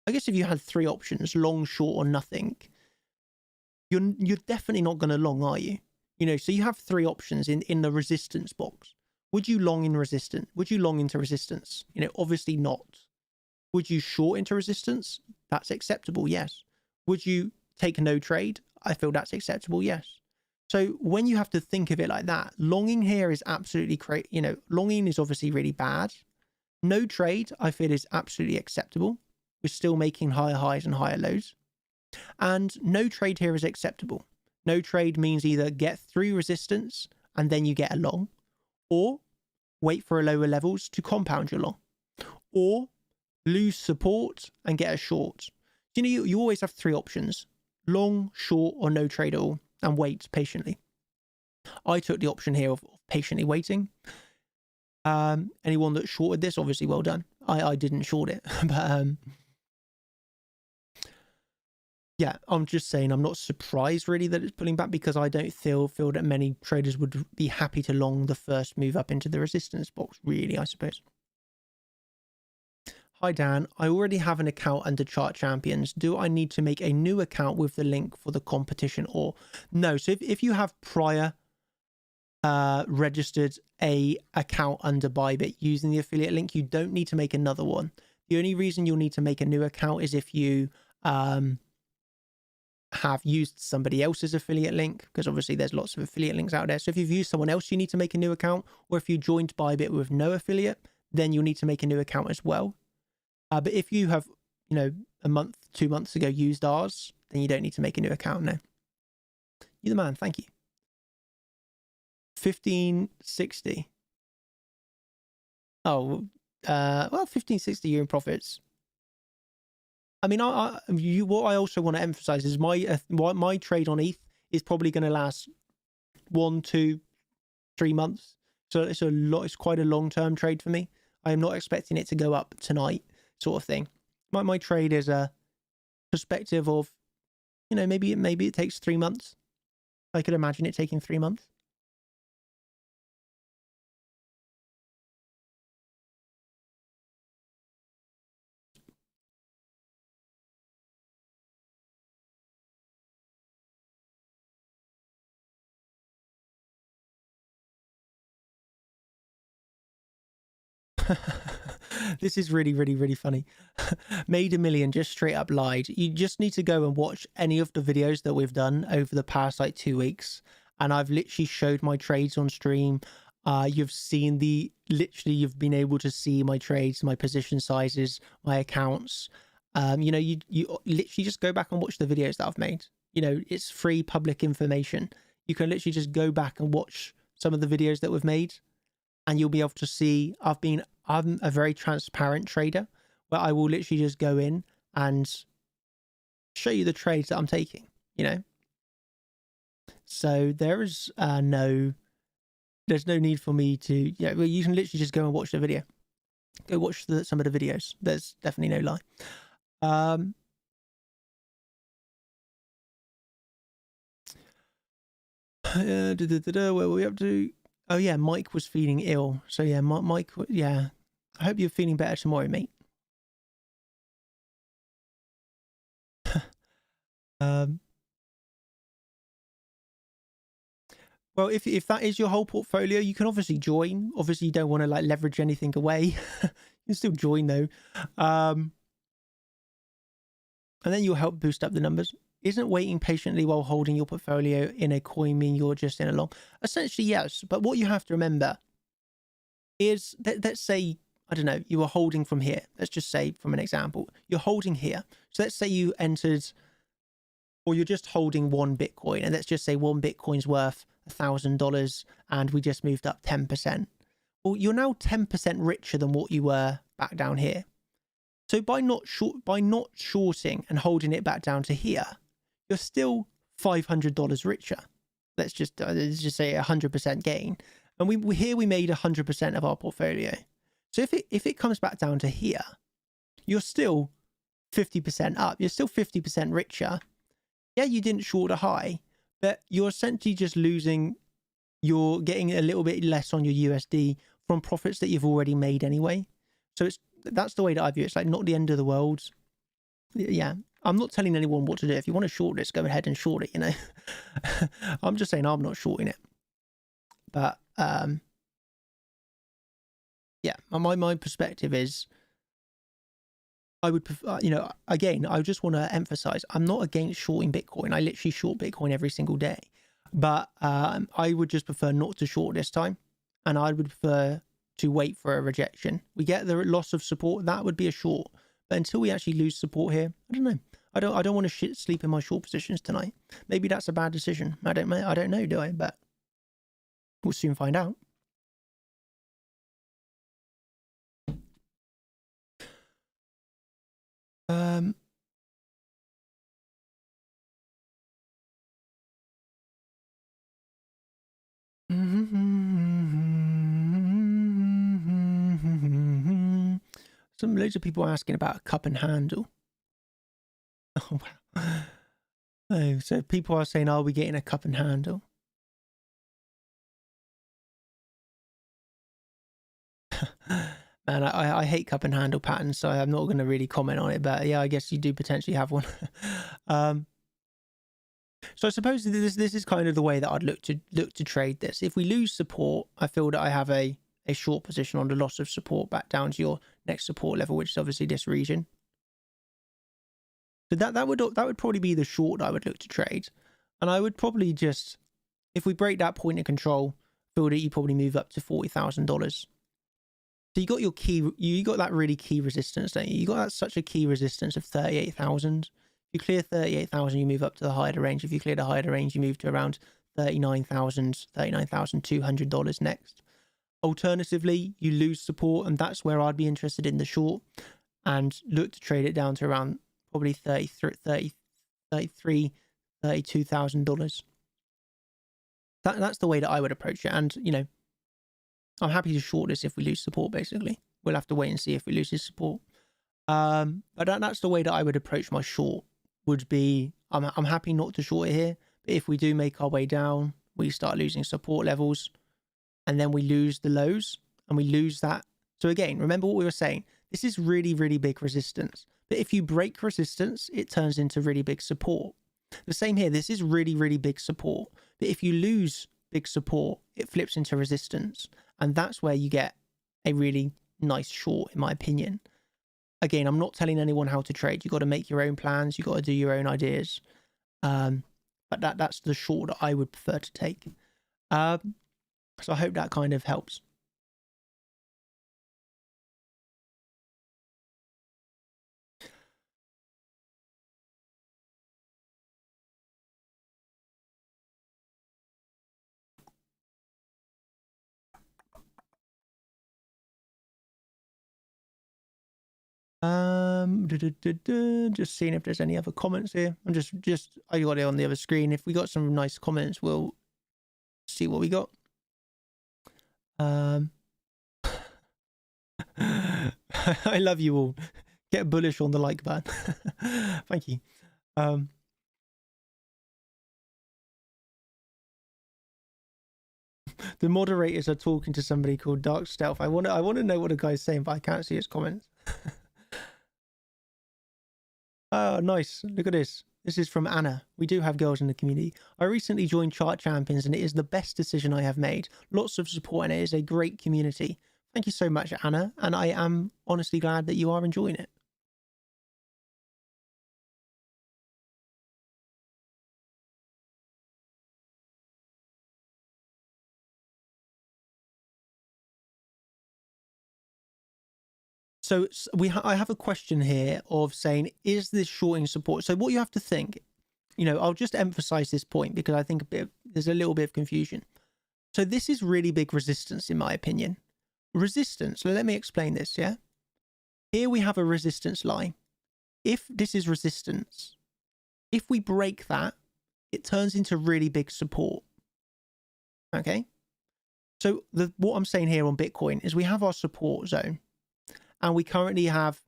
I guess if you had 3 options, long, short, or nothing, you're definitely not going to long, are you? So you have 3 options in the resistance box. Would you long in resistance? Would you long into resistance? Obviously not. Would you short into resistance? That's acceptable, yes. Would you take no trade? I feel that's acceptable, yes. So when you have to think of it like that, longing here is absolutely great. Longing is obviously really bad. No trade, I feel, is absolutely acceptable. We're still making higher highs and higher lows. And no trade here is acceptable. No trade means either get through resistance and then you get a long, or wait for lower levels to compound your long, or lose support and get a short. You always have 3 options: long, short, or no trade at all, and wait patiently. I took the option here of patiently waiting. Anyone that shorted this, obviously well done. I didn't short it, but yeah, I'm just saying I'm not surprised really that it's pulling back, because I don't feel that many traders would be happy to long the first move up into the resistance box, really, I suppose. Hi Dan, I already have an account under Chart Champions. Do I need to make a new account with the link for the competition, or no? So if you have prior registered a account under Bybit using the affiliate link, you don't need to make another one. The only reason you'll need to make a new account is if you have used somebody else's affiliate link, because obviously there's lots of affiliate links out there. So if you've used someone else, you need to make a new account, or if you joined Bybit with no affiliate, then you'll need to make a new account as well. But if you have, a month, 2 months ago used ours, then you don't need to make a new account now. You're the man. Thank you. 1560. Oh, well, 1560 you're in profits. I mean, what I also want to emphasize is my trade on ETH is probably going to last 1, 2, 3 months. So it's a lot. It's quite a long-term trade for me. I am not expecting it to go up tonight, sort of thing. My trade is a perspective of, you know, maybe it takes 3 months. I could imagine it taking 3 months. This is really, really, really funny. Made a million, just straight up lied. You just need to go and watch any of the videos that we've done over the past like 2 weeks. And I've literally showed my trades on stream. You've seen you've been able to see my trades, my position sizes, my accounts. You know, you literally just go back and watch the videos that I've made. You know, it's free public information. You can literally just go back and watch some of the videos that we've made, and you'll be able to see I'm a very transparent trader, where I will literally just go in and show you the trades that I'm taking, you know. So there's no need for me to, you can literally just go and watch the video. Go watch some of the videos. There's definitely no lie. Where were we up to? Oh yeah, Mike was feeling ill. So yeah, Mike, yeah. I hope you're feeling better tomorrow, mate. Well, if that is your whole portfolio, you can obviously join. Obviously, you don't want to like leverage anything away. You can still join though. And then you'll help boost up the numbers. Isn't waiting patiently while holding your portfolio in a coin mean you're just in a long? Essentially, yes. But what you have to remember is that, let's say, I don't know, you were holding from here. Let's just say, from an example, you're holding here. So let's say you entered, or you're just holding 1 Bitcoin, and let's just say 1 Bitcoin's worth $1,000, and we just moved up 10%. Well, you're now 10% richer than what you were back down here. So by not shorting and holding it back down to here, you're still $500 richer. Let's just say 100% gain. And we made 100% of our portfolio. So if it comes back down to here, you're still 50% up. You're still 50% richer. Yeah, you didn't short a high, but you're essentially just losing. You're getting a little bit less on your USD from profits that you've already made anyway. So that's the way that I view it. It's like not the end of the world. Yeah, I'm not telling anyone what to do. If you want to short this, go ahead and short it, you know. I'm just saying I'm not shorting it. But yeah, my perspective is, I would prefer, again, I just want to emphasize, I'm not against shorting Bitcoin. I literally short Bitcoin every single day. But I would just prefer not to short this time. And I would prefer to wait for a rejection. We get the loss of support, that would be a short. But until we actually lose support here, I don't know. I don't want to sleep in my short positions tonight. Maybe that's a bad decision. I don't know, do I? But we'll soon find out. Loads of people asking about a cup and handle. Oh wow. Oh, so people are saying, are we getting a cup and handle? Man, I hate cup and handle patterns, so I'm not going to really comment on it. But yeah, I guess you do potentially have one. So I suppose this is kind of the way that I'd look to trade this. If we lose support, I feel that I have a short position on the loss of support back down to your next support level, which is obviously this region. So that would probably be the short I would look to trade, and I would probably just, if we break that point of control, feel that you probably move up to $40,000. So you got your key, you got that really key resistance, don't you? You got that such a key resistance of 38,000. If you clear 38,000, you move up to the higher range. If you clear the higher range, you move to around $39,200 next. Alternatively, you lose support, and that's where I'd be interested in the short and look to trade it down to around probably $32,000. That's the way that I would approach it. And, you know, I'm happy to short this if we lose support, basically. We'll have to wait and see if we lose his support. But that's the way that I would approach my short, would be, I'm happy not to short it here. But if we do make our way down, we start losing support levels, and then we lose the lows, and we lose that. So again, remember what we were saying. This is really, really big resistance. But if you break resistance, it turns into really big support. The same here. This is really, really big support. But if you lose big support, it flips into resistance. And that's where you get a really nice short, in my opinion. Again, I'm not telling anyone how to trade. You've got to make your own plans. You've got to do your own ideas. But that's the short that I would prefer to take. So I hope that kind of helps. Just seeing if there's any other comments here. I'm just I got it on the other screen. If we got some nice comments, we'll see what we got. I love you all. Get bullish on the like button. Thank you. The moderators are talking to somebody called Dark Stealth. I want to know what the guy's saying, but I can't see his comments. Oh, nice. Look at this. This is from Anna. We do have girls in the community. I recently joined Chart Champions and it is the best decision I have made. Lots of support and it is a great community. Thank you so much, Anna. And I am honestly glad that you are enjoying it. So I have a question here of saying, is this shorting support? So what you have to think, you know, I'll just emphasize this point because I think there's a little bit of confusion. So this is really big resistance, in my opinion. Resistance, so let me explain this, yeah? Here we have a resistance line. If this is resistance, if we break that, it turns into really big support. Okay? So what I'm saying here on Bitcoin is we have our support zone. And we currently have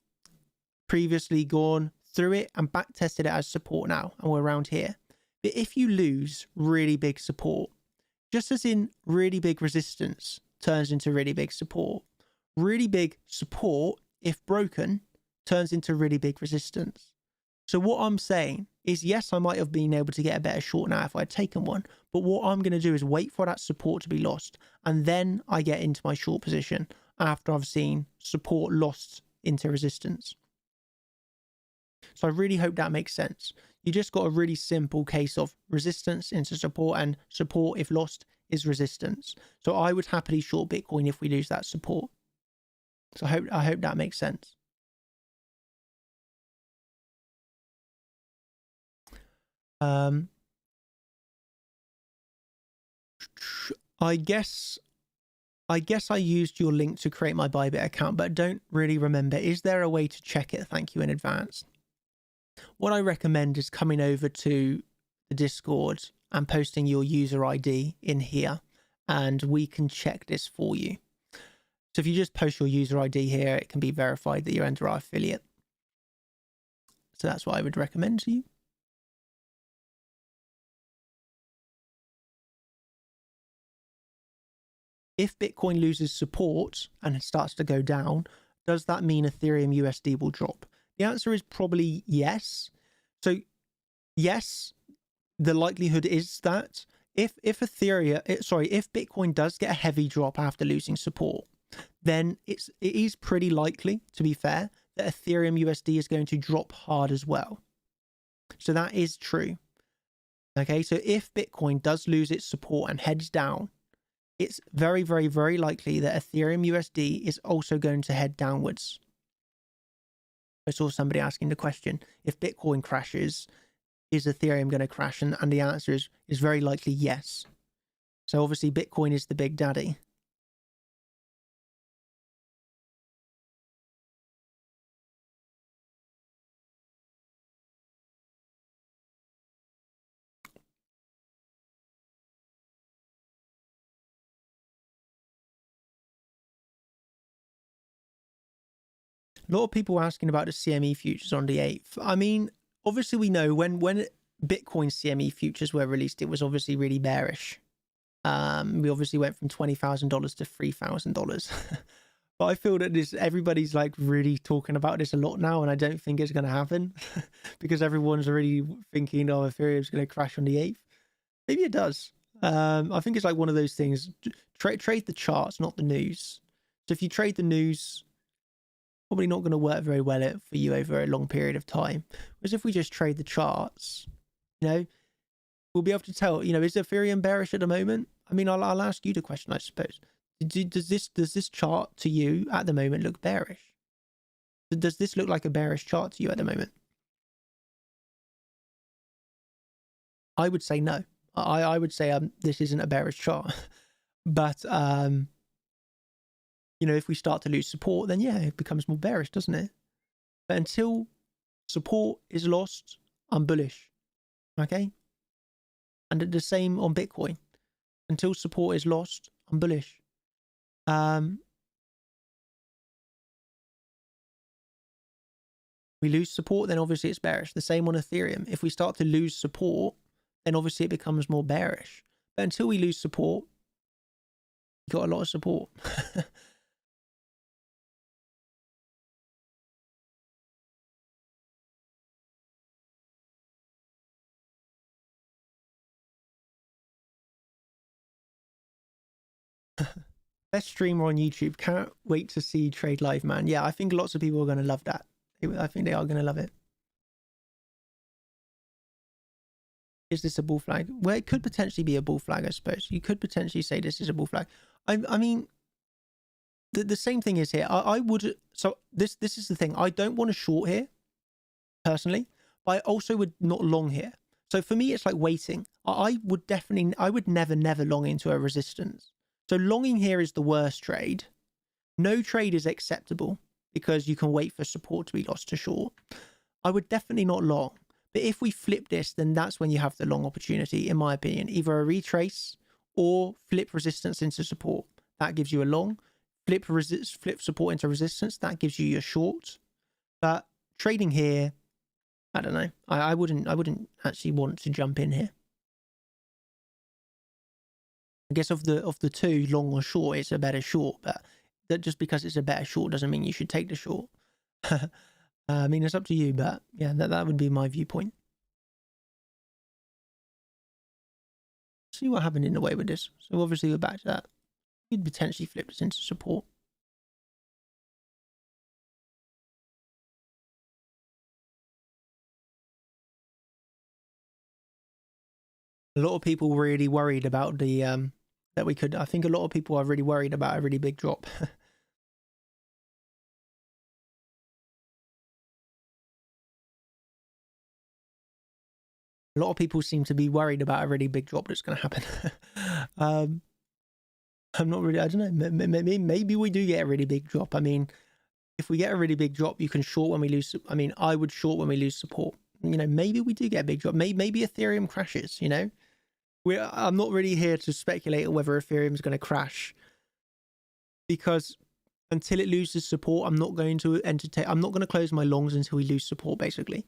previously gone through it and back tested it as support now. And we're around here. But if you lose really big support, just as in really big resistance turns into really big support, really big support, if broken, turns into really big resistance. So what I'm saying is, yes, I might have been able to get a better short now if I had taken one. But what I'm going to do is wait for that support to be lost. And then I get into my short position after I've seen support lost into resistance. So I really hope that makes sense. You just got a really simple case of resistance into support, and support, if lost, is resistance. So I would happily short Bitcoin if we lose that support. So I hope that makes sense. I guess I used your link to create my Bybit account, but don't really remember. Is there a way to check it? Thank you in advance. What I recommend is coming over to the Discord and posting your user ID in here, and we can check this for you. So if you just post your user ID here, it can be verified that you're under our affiliate. So that's what I would recommend to you. If Bitcoin loses support and starts to go down, does that mean Ethereum USD will drop? The answer is probably yes. So yes, the likelihood is that if Bitcoin does get a heavy drop after losing support, then it is pretty likely, to be fair, that Ethereum USD is going to drop hard as well. So that is true. Okay, so if Bitcoin does lose its support and heads down, it's very, very, very likely that Ethereum USD is also going to head downwards. I saw somebody asking the question, if Bitcoin crashes, is Ethereum going to crash? And the answer is very likely yes. So obviously Bitcoin is the big daddy. A lot of people asking about the CME futures on the 8th. I mean, obviously we know when Bitcoin CME futures were released, it was obviously really bearish. We obviously went from $20,000 to $3,000. But I feel that everybody's like really talking about this a lot now, and I don't think it's going to happen because everyone's already thinking, oh, Ethereum's going to crash on the 8th. Maybe it does. I think it's like one of those things. Trade the charts, not the news. So if you trade the news, probably not going to work very well for you over a long period of time. Whereas if we just trade the charts, you know, we'll be able to tell, you know, is Ethereum bearish at the moment? I mean, I'll ask you the question, I suppose. Does this chart to you at the moment look bearish? Does this look like a bearish chart to you at the moment? I would say no. I would say this isn't a bearish chart. But you know, if we start to lose support, then yeah, it becomes more bearish, doesn't it? But until support is lost, I'm bullish. Okay? And the same on Bitcoin. Until support is lost, I'm bullish. We lose support, then obviously it's bearish. The same on Ethereum. If we start to lose support, then obviously it becomes more bearish. But until we lose support, we've got a lot of support. Best streamer on YouTube. Can't wait to see Trade Live, man. Yeah, I think lots of people are going to love that. I think they are going to love it. Is this a bull flag? Well, it could potentially be a bull flag, I suppose. You could potentially say this is a bull flag. I mean, the same thing is here. I would... So this is the thing. I don't want to short here, personally. But I also would not long here. So for me, it's like waiting. I would never long into a resistance. So longing here is the worst trade. No trade is acceptable because you can wait for support to be lost to short. I would definitely not long. But if we flip this, then that's when you have the long opportunity, in my opinion. Either a retrace or flip resistance into support. That gives you a long. Flip support into resistance. That gives you your short. But trading here, I don't know. I wouldn't actually want to jump in here. I guess of the two, long or short, it's a better short, but that just because it's a better short doesn't mean you should take the short. I mean, it's up to you, but yeah, that would be my viewpoint. See what happened in the way with this. So obviously we're back to that. You'd potentially flip this into support. A lot of people really worried about the I think a lot of people are really worried about a really big drop. A lot of people seem to be worried about a really big drop that's going to happen. I'm not really, I don't know, maybe we do get a really big drop. I mean, if we get a really big drop, you can short when we lose. I mean, I would short when we lose support. You know, maybe we do get a big drop. Maybe Ethereum crashes, you know? I'm not really here to speculate on whether Ethereum is going to crash, because until it loses support, I'm not going to close my longs until we lose support, basically,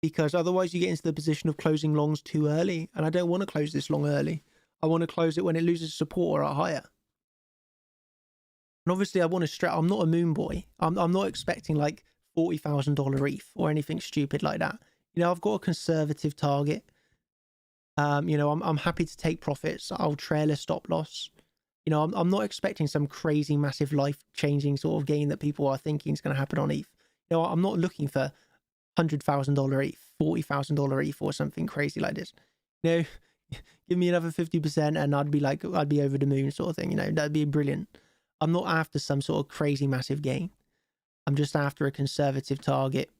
because otherwise you get into the position of closing longs too early, and I don't want to close this long early. I want to close it when it loses support or higher. And obviously I want to I'm not a moon boy. I'm not expecting like $40,000 ETH or anything stupid like that. You know, I've got a conservative target. You know, I'm happy to take profits. I'll trail a stop loss. You know, I'm not expecting some crazy, massive, life-changing sort of gain that people are thinking is going to happen on ETH. You know, I'm not looking for $100,000 ETH, $40,000 ETH or something crazy like this. You know, give me another 50% and I'd be over the moon sort of thing. You know, that'd be brilliant. I'm not after some sort of crazy, massive gain. I'm just after a conservative target.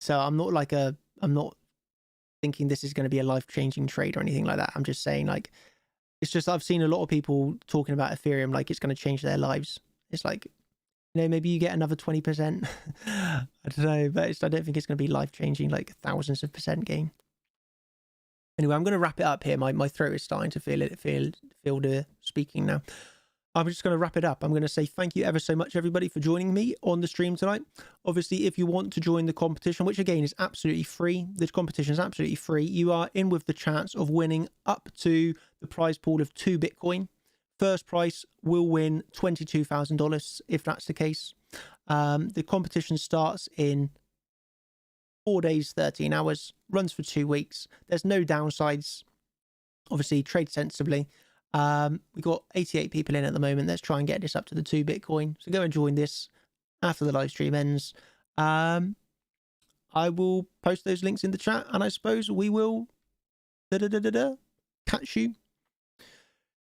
So I'm not thinking this is going to be a life-changing trade or anything like that. I'm just saying, like, it's just I've seen a lot of people talking about Ethereum like it's going to change their lives. It's like, you know, maybe you get another 20%. I don't know, but I don't think it's going to be life-changing, like thousands of percent gain. Anyway, I'm going to wrap it up here. My throat is starting to feel the speaking now. I'm just going to wrap it up. I'm going to say thank you ever so much, everybody, for joining me on the stream tonight. Obviously, if you want to join the competition, which again is absolutely free, this competition is absolutely free. You are in with the chance of winning up to the prize pool of 2 Bitcoin. First prize will win $22,000 if that's the case. The competition starts in 4 days, 13 hours, runs for 2 weeks. There's no downsides. Obviously, trade sensibly. We got 88 people in at the moment. Let's try and get this up to the 2 Bitcoin. So go and join this after the live stream ends. I will post those links in the chat, and I suppose we will catch you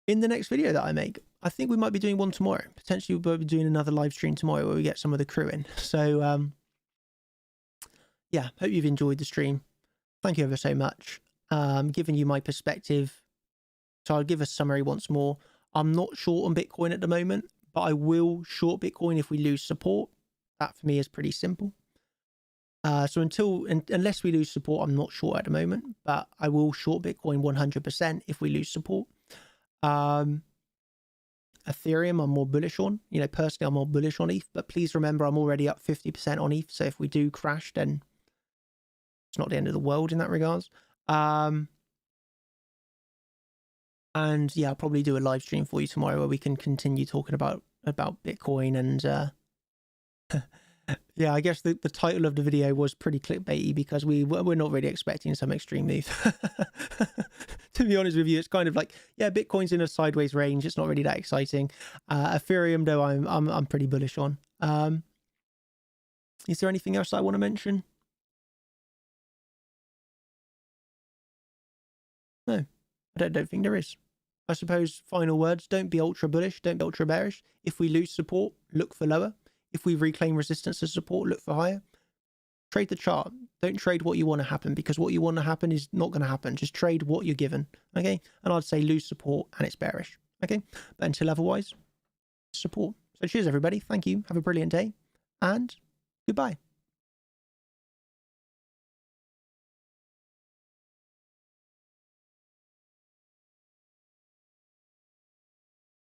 in the next video that I make. I think we might be doing one tomorrow. Potentially we'll be doing another live stream tomorrow where we get some of the crew in. So yeah, hope you've enjoyed the stream. Thank you ever so much. Giving you my perspective. So I'll give a summary once more. I'm not short on Bitcoin at the moment, but I will short Bitcoin if we lose support. That for me is pretty simple. So unless we lose support, I'm not short at the moment, but I will short Bitcoin 100% if we lose support. Ethereum, I'm more bullish on. You know, personally, I'm more bullish on ETH, but please remember I'm already up 50% on ETH. So if we do crash, then it's not the end of the world in that regards. And yeah, I'll probably do a live stream for you tomorrow where we can continue talking about Bitcoin. And yeah, I guess the title of the video was pretty clickbaity because we're not really expecting some extreme move. To be honest with you, it's kind of like, yeah, Bitcoin's in a sideways range. It's not really that exciting. Ethereum, though, I'm pretty bullish on. Is there anything else I want to mention? No, I don't think there is. I suppose final words, don't be ultra bullish, don't be ultra bearish. If we lose support, look for lower. If we reclaim resistance to support, look for higher. Trade the chart. Don't trade what you want to happen, because what you want to happen is not going to happen. Just trade what you're given, okay? And I'd say lose support and it's bearish, okay? But until otherwise, support. So cheers, everybody. Thank you. Have a brilliant day and goodbye.